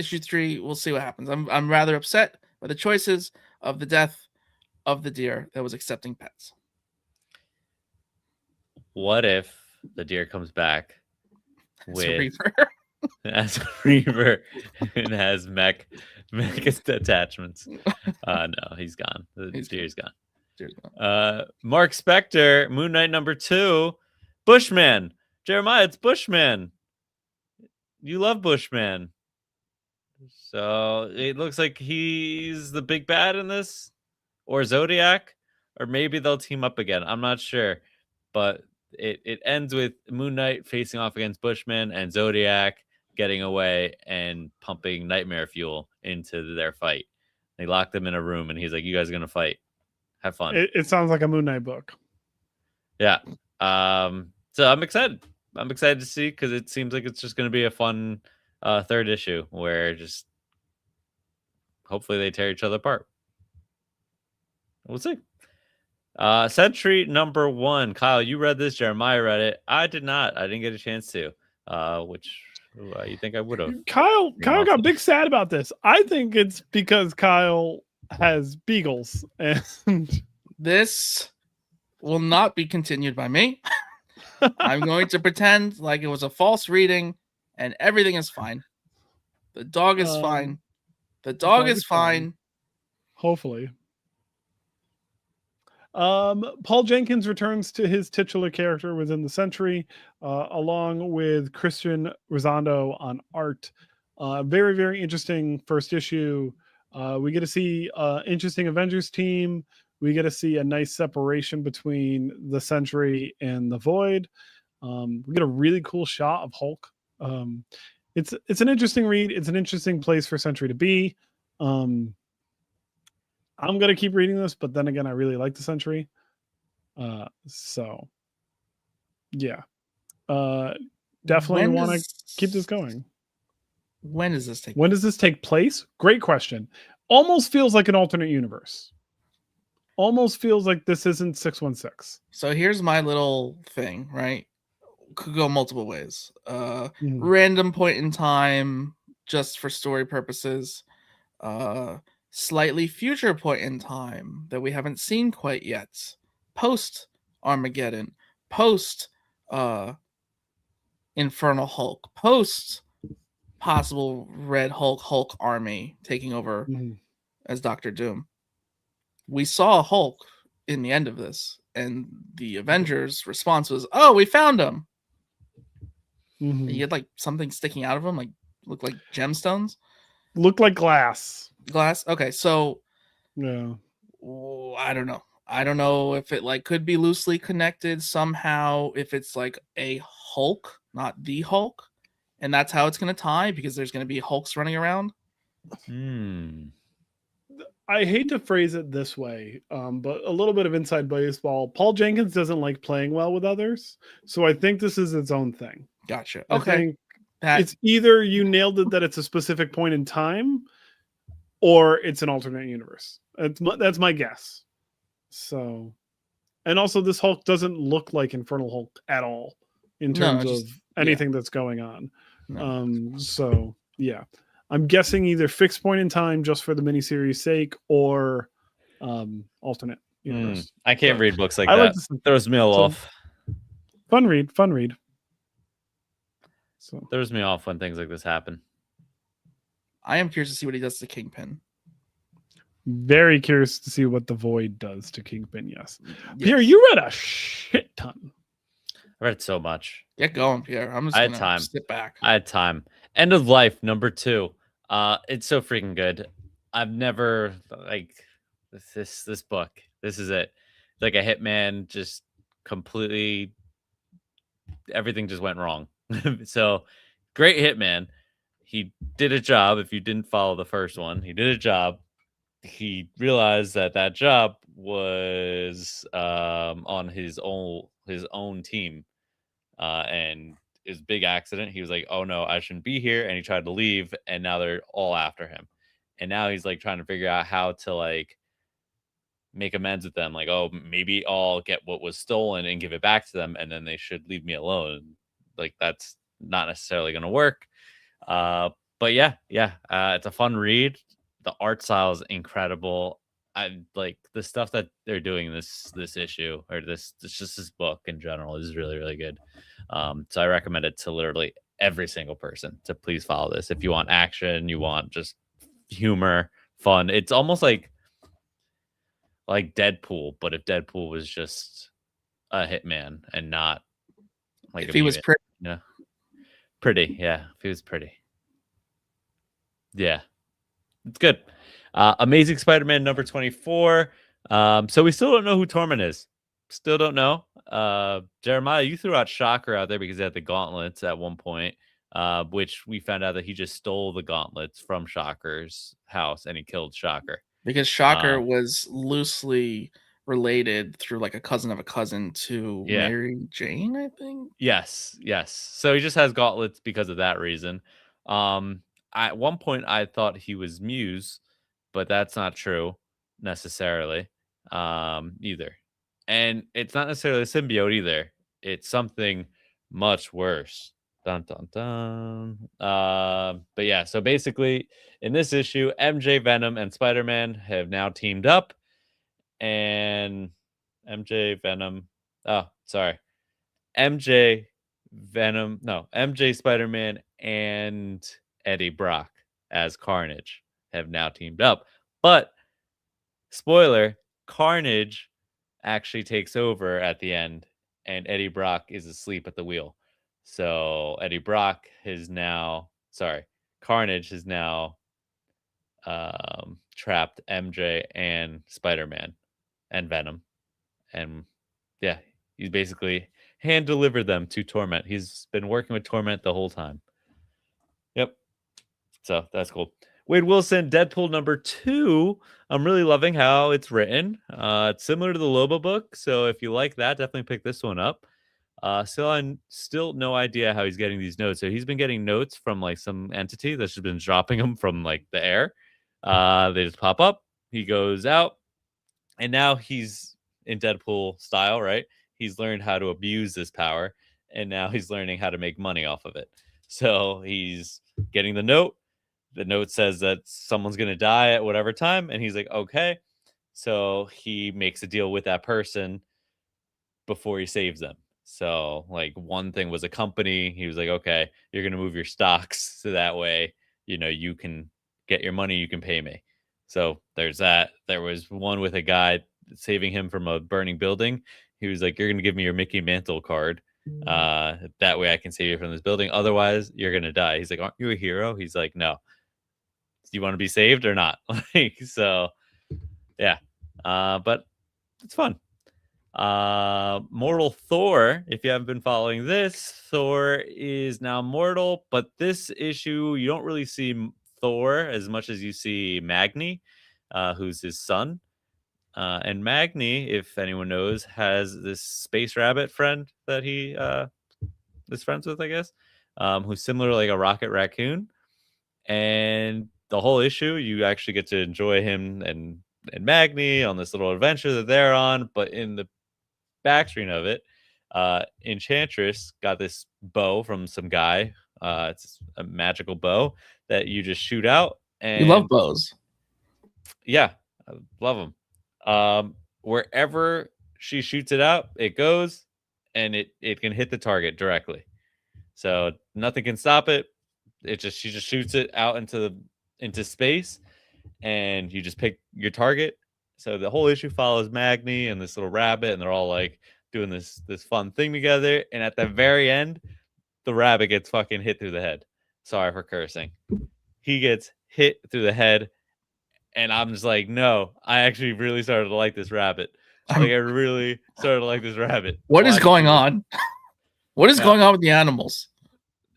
[SPEAKER 3] we'll see what happens. I'm rather upset by the choices of the death of the deer that was accepting pets.
[SPEAKER 1] What if the deer comes back
[SPEAKER 3] with a Reaver?
[SPEAKER 1] As a Reaver and has mech attachments? No, he's gone. The deer's gone. Marc Spector, Moon Knight number 2, Bushman. Jeremiah, it's Bushman. You love Bushman. So it looks like he's the big bad in this. Or Zodiac, or maybe they'll team up again. I'm not sure, but it ends with Moon Knight facing off against Bushman and Zodiac getting away and pumping nightmare fuel into their fight. They locked them in a room, and he's like, "You guys are gonna fight. Have fun."
[SPEAKER 2] It sounds like a Moon Knight book.
[SPEAKER 1] Yeah. So I'm excited. I'm excited to see because it seems like it's just gonna be a fun third issue where just hopefully they tear each other apart. We'll see. Sentry number 1. Kyle, you read this. Jeremiah read it. I did not. I didn't get a chance to. which you think I would have.
[SPEAKER 2] Kyle
[SPEAKER 1] awesome.
[SPEAKER 2] got big sad about this. You think I would have? Kyle got big sad about this. I think it's because Kyle has beagles, and
[SPEAKER 3] This will not be continued by me. I'm going to pretend like it was a false reading and everything is fine. The dog is fine. The dog is fine.
[SPEAKER 2] Hopefully. Paul Jenkins returns to his titular character within the Sentry, along with Christian Rosando on art. Very, very interesting first issue. We get to see interesting Avengers team. We get to see a nice separation between the Sentry and the Void. We get a really cool shot of Hulk. It's an interesting read. It's an interesting place for Sentry to be. I'm gonna keep reading this, but then again, I really like the Sentry. So yeah. Definitely want to keep this going.
[SPEAKER 3] When does this take
[SPEAKER 2] When does this take place? Great question. Almost feels like an alternate universe. Almost feels like this isn't 616.
[SPEAKER 3] So here's my little thing, right? Could go multiple ways. Random point in time, just for story purposes. Slightly future point in time that we haven't seen quite yet. Post Armageddon. Post Infernal Hulk. Post possible Red Hulk army taking over as Doctor Doom. We saw Hulk in the end of this, and the Avengers' response was, "Oh, we found him." He had like something sticking out of him, like looked like gemstones.
[SPEAKER 2] Looked like glass.
[SPEAKER 3] Glass. Okay, so
[SPEAKER 2] yeah,
[SPEAKER 3] I don't know. I don't know if it like could be loosely connected somehow. If it's like a Hulk, not the Hulk, and that's how it's going to tie because there's going to be Hulks running around.
[SPEAKER 2] I hate to phrase it this way, but a little bit of inside baseball. Paul Jenkins doesn't like playing well with others, so I think this is its own thing.
[SPEAKER 3] Gotcha.
[SPEAKER 2] Okay. I think it's either you nailed it that it's a specific point in time, or it's an alternate universe. That's my guess. So, and also this Hulk doesn't look like Infernal Hulk at all in terms of anything that's going on. No. So yeah. I'm guessing either fixed point in time just for the miniseries sake or alternate universe.
[SPEAKER 1] I can't read books like that. Throws me off.
[SPEAKER 2] Fun read. So
[SPEAKER 1] throws me off when things like this happen.
[SPEAKER 3] I am curious to see what he does to Kingpin.
[SPEAKER 2] Very curious to see what the Void does to Kingpin. Yes. Pierre, you read a shit ton.
[SPEAKER 1] I read so much.
[SPEAKER 3] Get going, Pierre. I'm just gonna sit back.
[SPEAKER 1] I had time. End of Life #2. It's so freaking good. I've never like this book. This is it. It's like a hitman, just completely everything just went wrong. So great hitman. He did a job. If you didn't follow the first one, he did a job. He realized that job was on his own team, and his big accident. He was like, "Oh no, I shouldn't be here," and he tried to leave, and now they're all after him. And now he's like trying to figure out how to like make amends with them. Like, oh, maybe I'll get what was stolen and give it back to them, and then they should leave me alone. Like that's not necessarily going to work. But yeah, it's a fun read. The art style is incredible. I like the stuff that they're doing in this issue or this book in general is really, really good. So I recommend it to literally every single person to please follow this. If you want action, you want just humor, fun. It's almost like Deadpool, but if Deadpool was just a hitman and not like
[SPEAKER 3] if he was pretty.
[SPEAKER 1] Yeah. Pretty, yeah. If he was pretty. Yeah. It's good. Amazing Spider-Man #24. So we still don't know who Torment is. Still don't know. Jeremiah, you threw out Shocker out there because he had the gauntlets at one point, which we found out that he just stole the gauntlets from Shocker's house and he killed Shocker.
[SPEAKER 3] Because Shocker was loosely related through like a cousin of a cousin to Mary Jane, I think.
[SPEAKER 1] Yes. So he just has gauntlets because of that reason. At one point I thought he was Muse, but that's not true necessarily either. And it's not necessarily a symbiote either. It's something much worse. Dun dun dun. But yeah, so basically in this issue, MJ, Venom, and Spider-Man have now teamed up, and MJ, Venom. Oh, sorry. MJ, Venom. No, MJ, Spider-Man, and Eddie Brock as Carnage have now teamed up. But spoiler, Carnage actually takes over at the end, and Eddie Brock is asleep at the wheel. So Eddie Brock is now, sorry, Carnage is now trapped MJ and Spider-Man and Venom. And yeah, he's basically hand delivered them to Torment. He's been working with Torment the whole time. Yep. So that's cool. Wade Wilson, Deadpool #2. I'm really loving how it's written. It's similar to the Lobo book, so if you like that, definitely pick this one up. Still no idea how he's getting these notes. So he's been getting notes from like some entity that's just been dropping them from like the air. They just pop up. He goes out, and now he's in Deadpool style, right? He's learned how to abuse this power, and now he's learning how to make money off of it. So he's getting the note. The note says that someone's going to die at whatever time. And he's like, okay. So he makes a deal with that person before he saves them. So like one thing was a company. He was like, okay, you're going to move your stocks so that way, you can get your money. You can pay me. So there's that. There was one with a guy saving him from a burning building. He was like, you're going to give me your Mickey Mantle card. That way I can save you from this building. Otherwise you're going to die. He's like, aren't you a hero? He's like, no. Do you want to be saved or not? So yeah. But it's fun. Mortal Thor, if you haven't been following this, Thor is now mortal, but this issue you don't really see Thor as much as you see Magni, who's his son. And Magni, if anyone knows, has this space rabbit friend that he is friends with, I guess, who's similar to like a rocket raccoon. And the whole issue, you actually get to enjoy him and Magni on this little adventure that they're on. But in the backstream of it, Enchantress got this bow from some guy. It's a magical bow that you just shoot out. And
[SPEAKER 3] You love bows.
[SPEAKER 1] Yeah, I love them. Wherever she shoots it out, it goes, and it can hit the target directly. So nothing can stop it. She just shoots it out into space, and you just pick your target. So the whole issue follows Magni and this little rabbit, and they're all like doing this fun thing together. And at the very end, the rabbit gets fucking hit through the head. Sorry for cursing. He gets hit through the head, and I'm just like, no, I actually really started to like this rabbit. Like I really started to like this rabbit.
[SPEAKER 3] What is going on? What is going on with the animals?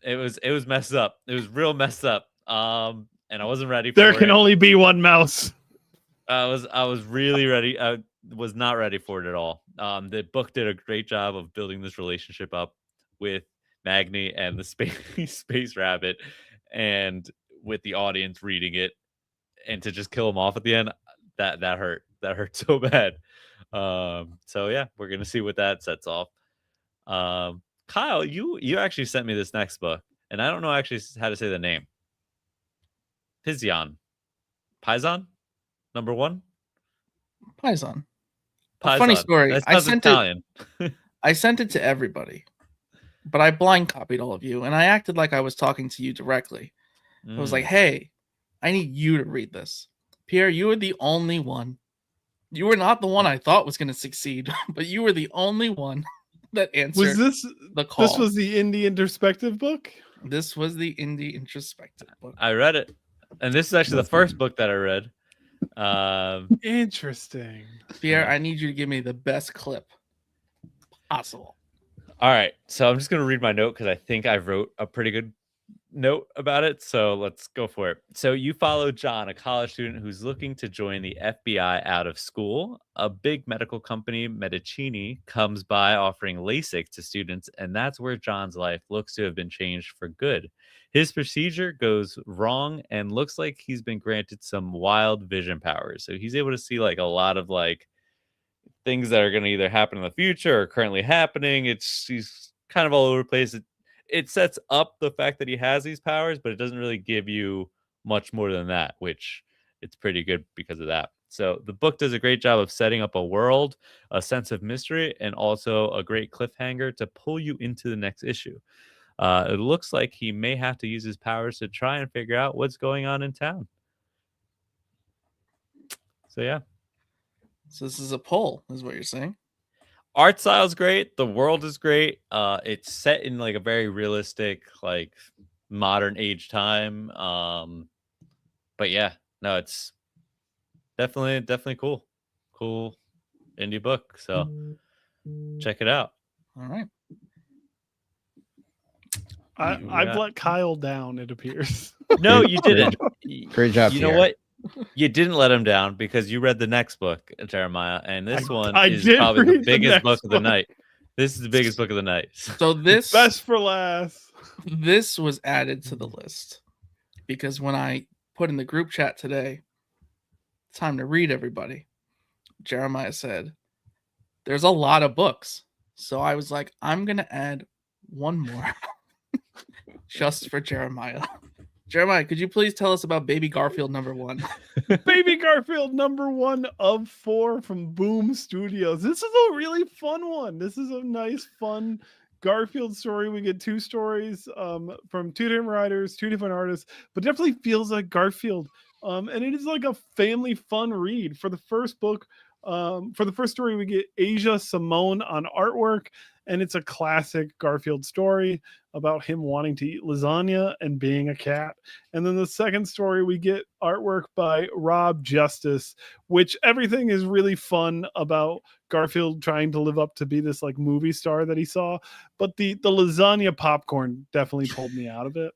[SPEAKER 1] It was messed up. It was real messed up. And I wasn't ready for it.
[SPEAKER 2] There can only be one mouse.
[SPEAKER 1] I was really ready. I was not ready for it at all. The book did a great job of building this relationship up with Magni and the space rabbit, and with the audience reading it, and to just kill him off at the end, that hurt. That hurt so bad. So yeah, we're gonna see what that sets off. Kyle, you actually sent me this next book, and I don't know actually how to say the name. PSION. #1.
[SPEAKER 3] PSION.
[SPEAKER 1] PSION.
[SPEAKER 3] Funny story.
[SPEAKER 1] I sent Italian.
[SPEAKER 3] I sent it to everybody, but I blind copied all of you, and I acted like I was talking to you directly. I was like, "Hey, I need you to read this, Pierre. You were the only one. You were not the one I thought was going to succeed, but you were the only one that answered."
[SPEAKER 2] Was this
[SPEAKER 3] the call?
[SPEAKER 2] This was the indie introspective book.
[SPEAKER 3] This was the indie introspective book.
[SPEAKER 1] I read it, and this is actually the first book that I read.
[SPEAKER 2] Interesting.
[SPEAKER 3] Pierre, I need you to give me the best clip possible.
[SPEAKER 1] All right, so I'm just gonna read my note because I think I wrote a pretty good note about it. So let's go for it. So you follow John, a college student who's looking to join the FBI out of school. A big medical company, Medicini, comes by offering LASIK to students, and that's where John's life looks to have been changed for good. His procedure goes wrong and looks like he's been granted some wild vision powers. So he's able to see like a lot of like things that are going to either happen in the future or currently happening. He's kind of all over the place. it sets up the fact that he has these powers, but it doesn't really give you much more than that, which it's pretty good because of that. So the book does a great job of setting up a world, a sense of mystery, and also a great cliffhanger to pull you into the next issue. It looks like he may have to use his powers to try and figure out what's going on in town. So yeah.
[SPEAKER 3] So this is a pull, is what you're saying?
[SPEAKER 1] Art style is great. The world is great. It's set in like a very realistic, like modern age time. But yeah, no, it's definitely cool. Cool indie book. So check it out.
[SPEAKER 3] All right.
[SPEAKER 2] I've let Kyle down, it appears.
[SPEAKER 1] No, you didn't.
[SPEAKER 4] Great job,
[SPEAKER 1] You know
[SPEAKER 4] Pierre.
[SPEAKER 1] what? You didn't let him down because you read the next book, Jeremiah, and this one
[SPEAKER 2] I
[SPEAKER 1] is
[SPEAKER 2] did
[SPEAKER 1] probably the
[SPEAKER 2] read the
[SPEAKER 1] biggest
[SPEAKER 2] next
[SPEAKER 1] book of the
[SPEAKER 2] one.
[SPEAKER 1] night. This is the biggest book of the night.
[SPEAKER 3] So this
[SPEAKER 2] Best for last.
[SPEAKER 3] this was added to the list because when I put in the group chat today, time to read, everybody, Jeremiah said, there's a lot of books. So I was like, I'm going to add one more just for Jeremiah. Jeremiah, could you please tell us about Baby Garfield #1?
[SPEAKER 2] Baby Garfield #1 of 4 from Boom Studios. This is a really fun one. This is a nice, fun Garfield story. We get 2 stories from 2 different writers, 2 different artists, but definitely feels like Garfield. And it is like a family fun read. For the first book, for the first story, we get Asia Simone on artwork, and it's a classic Garfield story about him wanting to eat lasagna and being a cat. And then the second story, we get artwork by Rob Justice, which everything is really fun about Garfield trying to live up to be this like movie star that he saw. But the lasagna popcorn definitely pulled me out of it.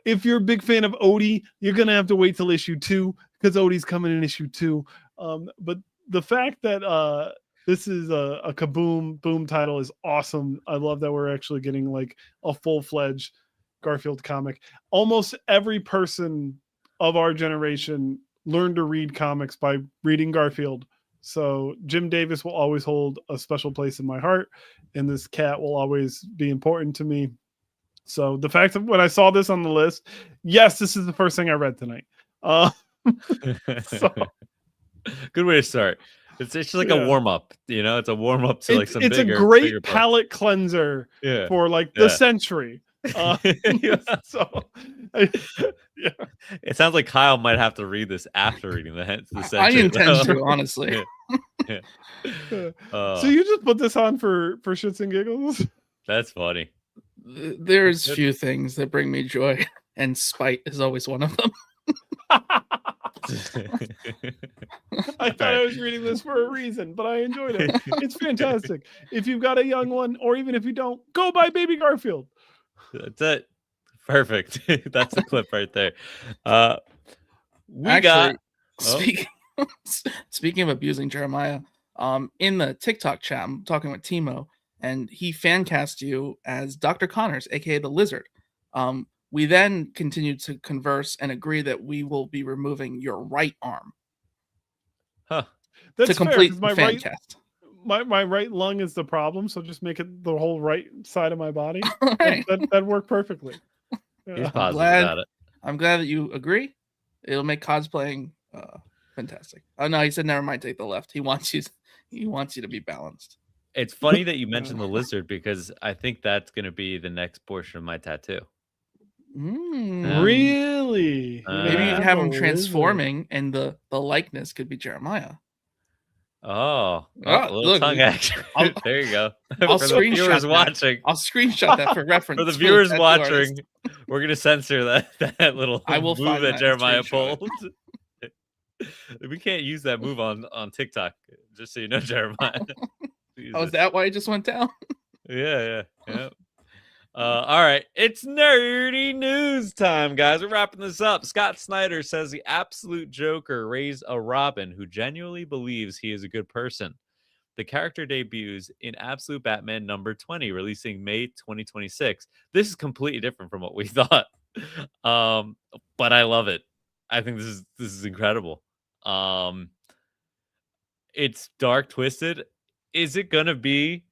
[SPEAKER 2] If you're a big fan of Odie, you're going to have to wait till issue 2 because Odie's coming in issue 2. But the fact that this is a Kaboom Boom title is awesome. I love that we're actually getting like a full-fledged Garfield comic. Almost every person of our generation learned to read comics by reading Garfield. So Jim Davis will always hold a special place in my heart, and this cat will always be important to me. So the fact that when I saw this on the list, yes, this is the first thing I read tonight. So,
[SPEAKER 1] good way to start. It's just like a warm up, you know. It's a warm up to like some.
[SPEAKER 2] It's
[SPEAKER 1] bigger,
[SPEAKER 2] a great
[SPEAKER 1] bigger
[SPEAKER 2] palate cleanser for like the Sentry. So, yeah.
[SPEAKER 1] It sounds like Kyle might have to read this after reading the Sentry.
[SPEAKER 3] I intend to, honestly.
[SPEAKER 1] Yeah.
[SPEAKER 2] So you just put this on for shits and giggles? That's
[SPEAKER 1] funny.
[SPEAKER 3] There's few things that bring me joy, and spite is always one of them.
[SPEAKER 2] I thought I was reading this for a reason, but I enjoyed it. It's fantastic. If you've got a young one, or even if you don't, go buy Baby Garfield.
[SPEAKER 1] That's it. Perfect. That's the clip right there.
[SPEAKER 3] Speaking of abusing Jeremiah, in the TikTok chat, I'm talking with Timo, and he fan cast you as Dr. Connors, aka the Lizard. We then continued to converse and agree that we will be removing your right arm.
[SPEAKER 2] That's
[SPEAKER 3] to complete
[SPEAKER 2] fair, my
[SPEAKER 3] fan
[SPEAKER 2] right,
[SPEAKER 3] cast.
[SPEAKER 2] My right lung is the problem, so just make it the whole right side of my body.
[SPEAKER 3] Right.
[SPEAKER 2] That worked perfectly.
[SPEAKER 1] He's positive about it.
[SPEAKER 3] I'm glad that you agree. It'll make cosplaying fantastic. Oh no, he said never mind, take the left. He wants you to be balanced.
[SPEAKER 1] It's funny that you mentioned the lizard because I think that's going to be the next portion of my tattoo.
[SPEAKER 2] Really?
[SPEAKER 3] Maybe you have him transforming, and the likeness could be Jeremiah.
[SPEAKER 1] A little tongue action. There you go.
[SPEAKER 3] I'll
[SPEAKER 1] For the viewers watching,
[SPEAKER 3] I'll screenshot that for reference.
[SPEAKER 1] For the viewers watching, we're gonna censor that little move that Jeremiah pulled. We can't use that move on TikTok. Just so you know, Jeremiah.
[SPEAKER 3] Oh, is that why it just went down?
[SPEAKER 1] Yeah. All right, it's nerdy news time, guys. We're wrapping this up. Scott Snyder says the absolute Joker raised a Robin who genuinely believes he is a good person. The character debuts in Absolute Batman #20, releasing May 2026. This is completely different from what we thought, but I love it. I think this is incredible. It's dark, twisted. Is it gonna be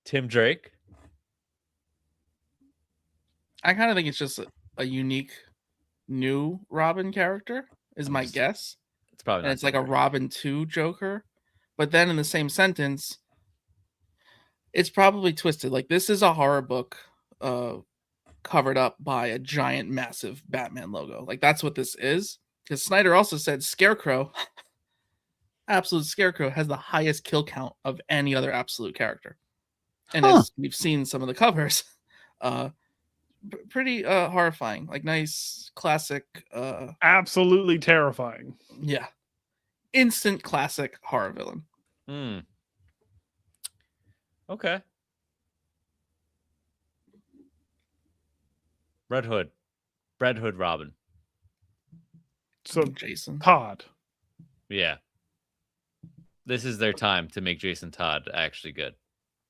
[SPEAKER 1] Tim Drake?
[SPEAKER 3] I kind of think it's just a unique new Robin character is my guess.
[SPEAKER 1] It's probably
[SPEAKER 3] and
[SPEAKER 1] not
[SPEAKER 3] it's like a
[SPEAKER 1] Joker.
[SPEAKER 3] Robin 2 Joker. But then in the same sentence, it's probably twisted. Like this is a horror book covered up by a giant, massive Batman logo. Like that's what this is. Because Snyder also said Scarecrow, Absolute Scarecrow, has the highest kill count of any other Absolute character. And as we've seen some of the covers, pretty horrifying. Like nice, classic.
[SPEAKER 2] Absolutely terrifying.
[SPEAKER 3] Yeah. Instant classic horror villain.
[SPEAKER 1] Okay. Red Hood Robin.
[SPEAKER 2] So
[SPEAKER 3] Jason
[SPEAKER 2] Todd.
[SPEAKER 1] Yeah. This is their time to make Jason Todd actually good.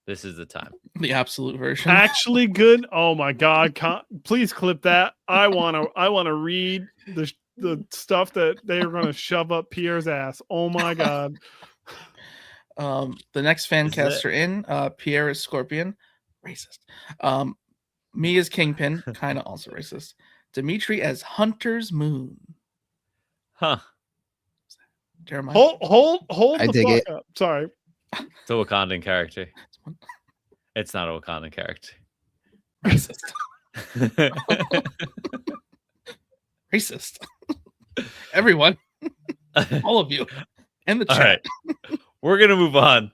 [SPEAKER 1] This is the time.
[SPEAKER 3] The absolute version.
[SPEAKER 2] Actually good. Oh my God! Please clip that. I wanna read the stuff that they are gonna shove up Pierre's ass. Oh my God.
[SPEAKER 3] The next fan caster in Pierre is Scorpion, racist. Me as Kingpin, kind of also racist. Dimitri as Hunter's Moon.
[SPEAKER 1] Huh.
[SPEAKER 3] Jeremiah.
[SPEAKER 2] Hold
[SPEAKER 4] I
[SPEAKER 2] the
[SPEAKER 4] dig
[SPEAKER 2] fuck
[SPEAKER 4] it.
[SPEAKER 2] up. Sorry.
[SPEAKER 1] It's a Wakandan character. It's not a Wakandan character.
[SPEAKER 3] Racist. Racist. Everyone. All of you. In the chat.
[SPEAKER 1] All right. We're going to move on.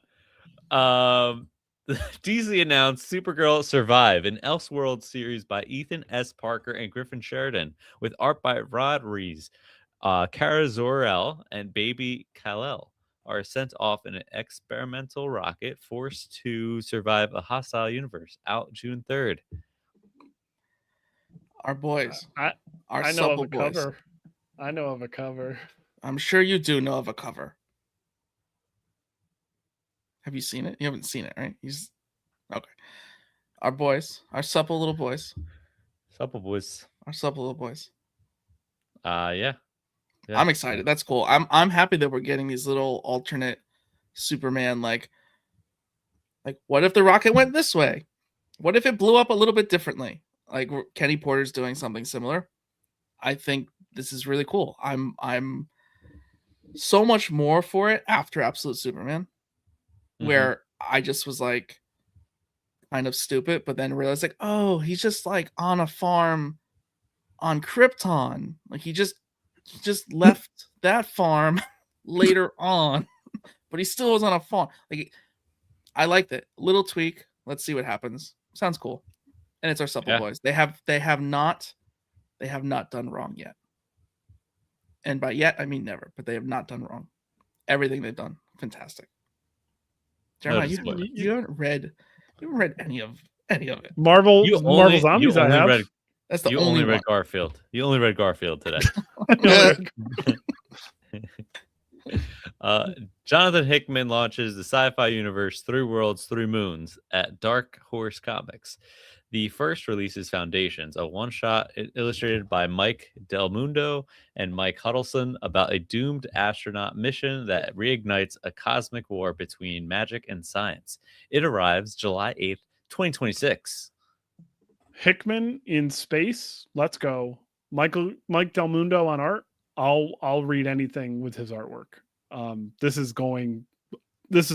[SPEAKER 1] DC announced Supergirl Survive, an Elseworld series by Ethan S. Parker and Griffin Sheridan, with art by Rod Rees. Kara Zor-El and Baby Kal-El are sent off in an experimental rocket forced to survive a hostile universe. Out June 3rd.
[SPEAKER 3] Our boys.
[SPEAKER 2] I know
[SPEAKER 3] supple
[SPEAKER 2] of a
[SPEAKER 3] boys.
[SPEAKER 2] cover. I know of a cover.
[SPEAKER 3] I'm sure you do know of a cover. Have you seen it? You haven't seen it, right? Okay. Our boys, our supple little boys.
[SPEAKER 1] Supple boys.
[SPEAKER 3] Our supple little boys.
[SPEAKER 1] Yeah.
[SPEAKER 3] I'm excited. That's cool. I'm happy that we're getting these little alternate Superman like what if the rocket went this way? What if it blew up a little bit differently? Like Kenny Porter's doing something similar. I think this is really cool. I'm so much more for it after Absolute Superman, where I just was like kind of stupid, but then realized like, oh, he's just like on a farm on Krypton. Like he just left that farm later on, but he still was on a farm. Like I liked it. Little tweak. Let's see what happens. Sounds cool. And it's our supple boys. They have not done wrong yet. And by yet I mean never, but they have not done wrong. Everything they've done, fantastic. Jeremiah, you haven't read any of it.
[SPEAKER 2] Marvel Zombies. I have.
[SPEAKER 3] That's the
[SPEAKER 1] you
[SPEAKER 3] only
[SPEAKER 1] read
[SPEAKER 3] one.
[SPEAKER 1] Garfield. You only read Garfield today. Jonathan Hickman launches the sci-fi universe 3 Worlds, 3 Moons at Dark Horse Comics. The first releases Foundations, a one-shot illustrated by Mike Del Mundo and Mike Huddleston about a doomed astronaut mission that reignites a cosmic war between magic and science. It arrives July 8th, 2026.
[SPEAKER 2] Hickman in space. Let's go. Mike Del Mundo on art. I'll read anything with his artwork. This is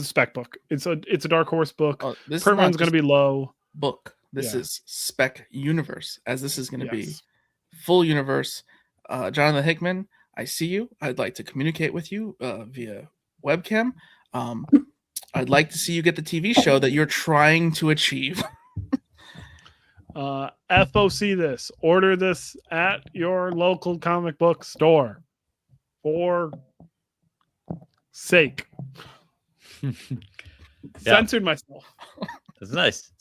[SPEAKER 2] spec book. It's a Dark Horse book. Print run's going to be low.
[SPEAKER 3] Book. This is spec universe, as this is going to be full universe. Jonathan Hickman, I see you. I'd like to communicate with you via webcam. I'd like to see you get the TV show that you're trying to achieve.
[SPEAKER 2] FOC this. Order this at your local comic book store. For sake. Censored myself.
[SPEAKER 1] That's nice.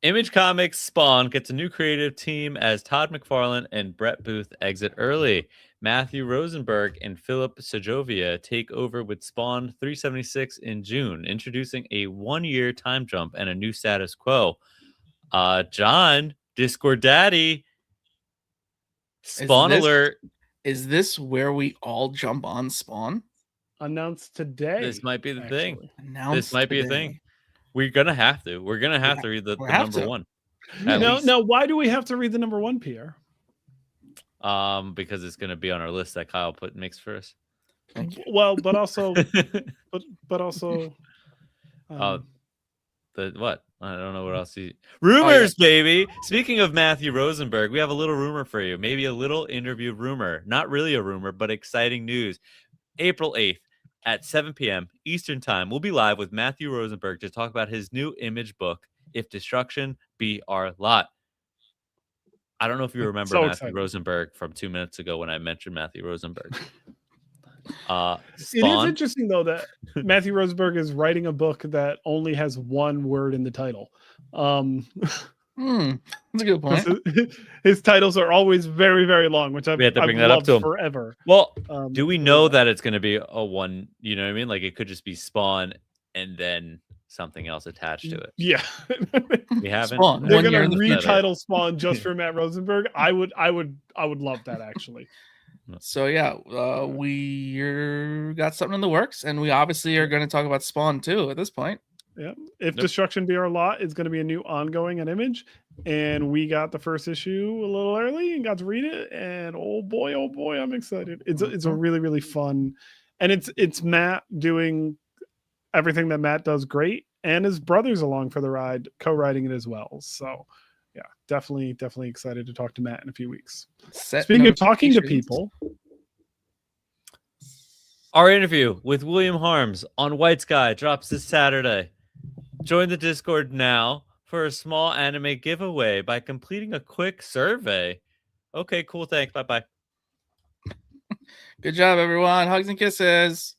[SPEAKER 1] Image Comics Spawn gets a new creative team as Todd McFarlane and Brett Booth exit early. Matthew Rosenberg and Philip Segovia take over with Spawn 376 in June, introducing a 1-year time jump and a new status quo. John, Discord Daddy, Spawn alert.
[SPEAKER 3] Is this where we all jump on Spawn?
[SPEAKER 2] Announced today.
[SPEAKER 1] This might be the thing.
[SPEAKER 3] Announced
[SPEAKER 1] this might be a thing. We're gonna have to. We're gonna have to read the number one. At
[SPEAKER 2] Now,
[SPEAKER 1] least.
[SPEAKER 2] now, why do we have to read the number 1, Pierre?
[SPEAKER 1] Because it's gonna be on our list that Kyle makes for us.
[SPEAKER 2] Well, but also, but also,
[SPEAKER 1] the what? I don't know what else. Rumors, baby. Speaking of Matthew Rosenberg, we have a little rumor for you. Maybe a little interview rumor. Not really a rumor, but exciting news. April 8th at 7 p.m. Eastern Time, we'll be live with Matthew Rosenberg to talk about his new Image book, If Destruction Be Our Lot. I don't know if you remember
[SPEAKER 2] So
[SPEAKER 1] Matthew
[SPEAKER 2] excited.
[SPEAKER 1] Rosenberg from 2 minutes ago when I mentioned Matthew Rosenberg.
[SPEAKER 2] It is
[SPEAKER 1] Spawn.
[SPEAKER 2] interesting though that Matthew Rosenberg is writing a book that only has one word in the title.
[SPEAKER 3] That's a good point.
[SPEAKER 2] His titles are always very, very long, which I've loved forever.
[SPEAKER 1] Well, do we know that it's going to be a one? You know what I mean? Like it could just be Spawn and then something else attached to it.
[SPEAKER 2] Yeah,
[SPEAKER 1] we haven't.
[SPEAKER 3] Spawn.
[SPEAKER 2] They're going to retitle Spawn just for Matt Rosenberg. I would love that actually.
[SPEAKER 3] So yeah, we got something in the works, and we obviously are going to talk about Spawn too at this point.
[SPEAKER 2] Yeah, If Destruction Be Our Lot is going to be a new ongoing at Image, and we got the first issue a little early and got to read it, and oh boy, I'm excited. It's a really, really fun, and it's Matt doing everything that Matt does great, and his brother's along for the ride, co-writing it as well. So yeah, definitely excited to talk to Matt in a few weeks. Speaking of talking to people,
[SPEAKER 1] our interview with William Harms on White Sky drops this Saturday. Join the Discord now for a small anime giveaway by completing a quick survey. Okay, cool. Thanks. Bye-bye.
[SPEAKER 3] Good job, everyone. Hugs and kisses.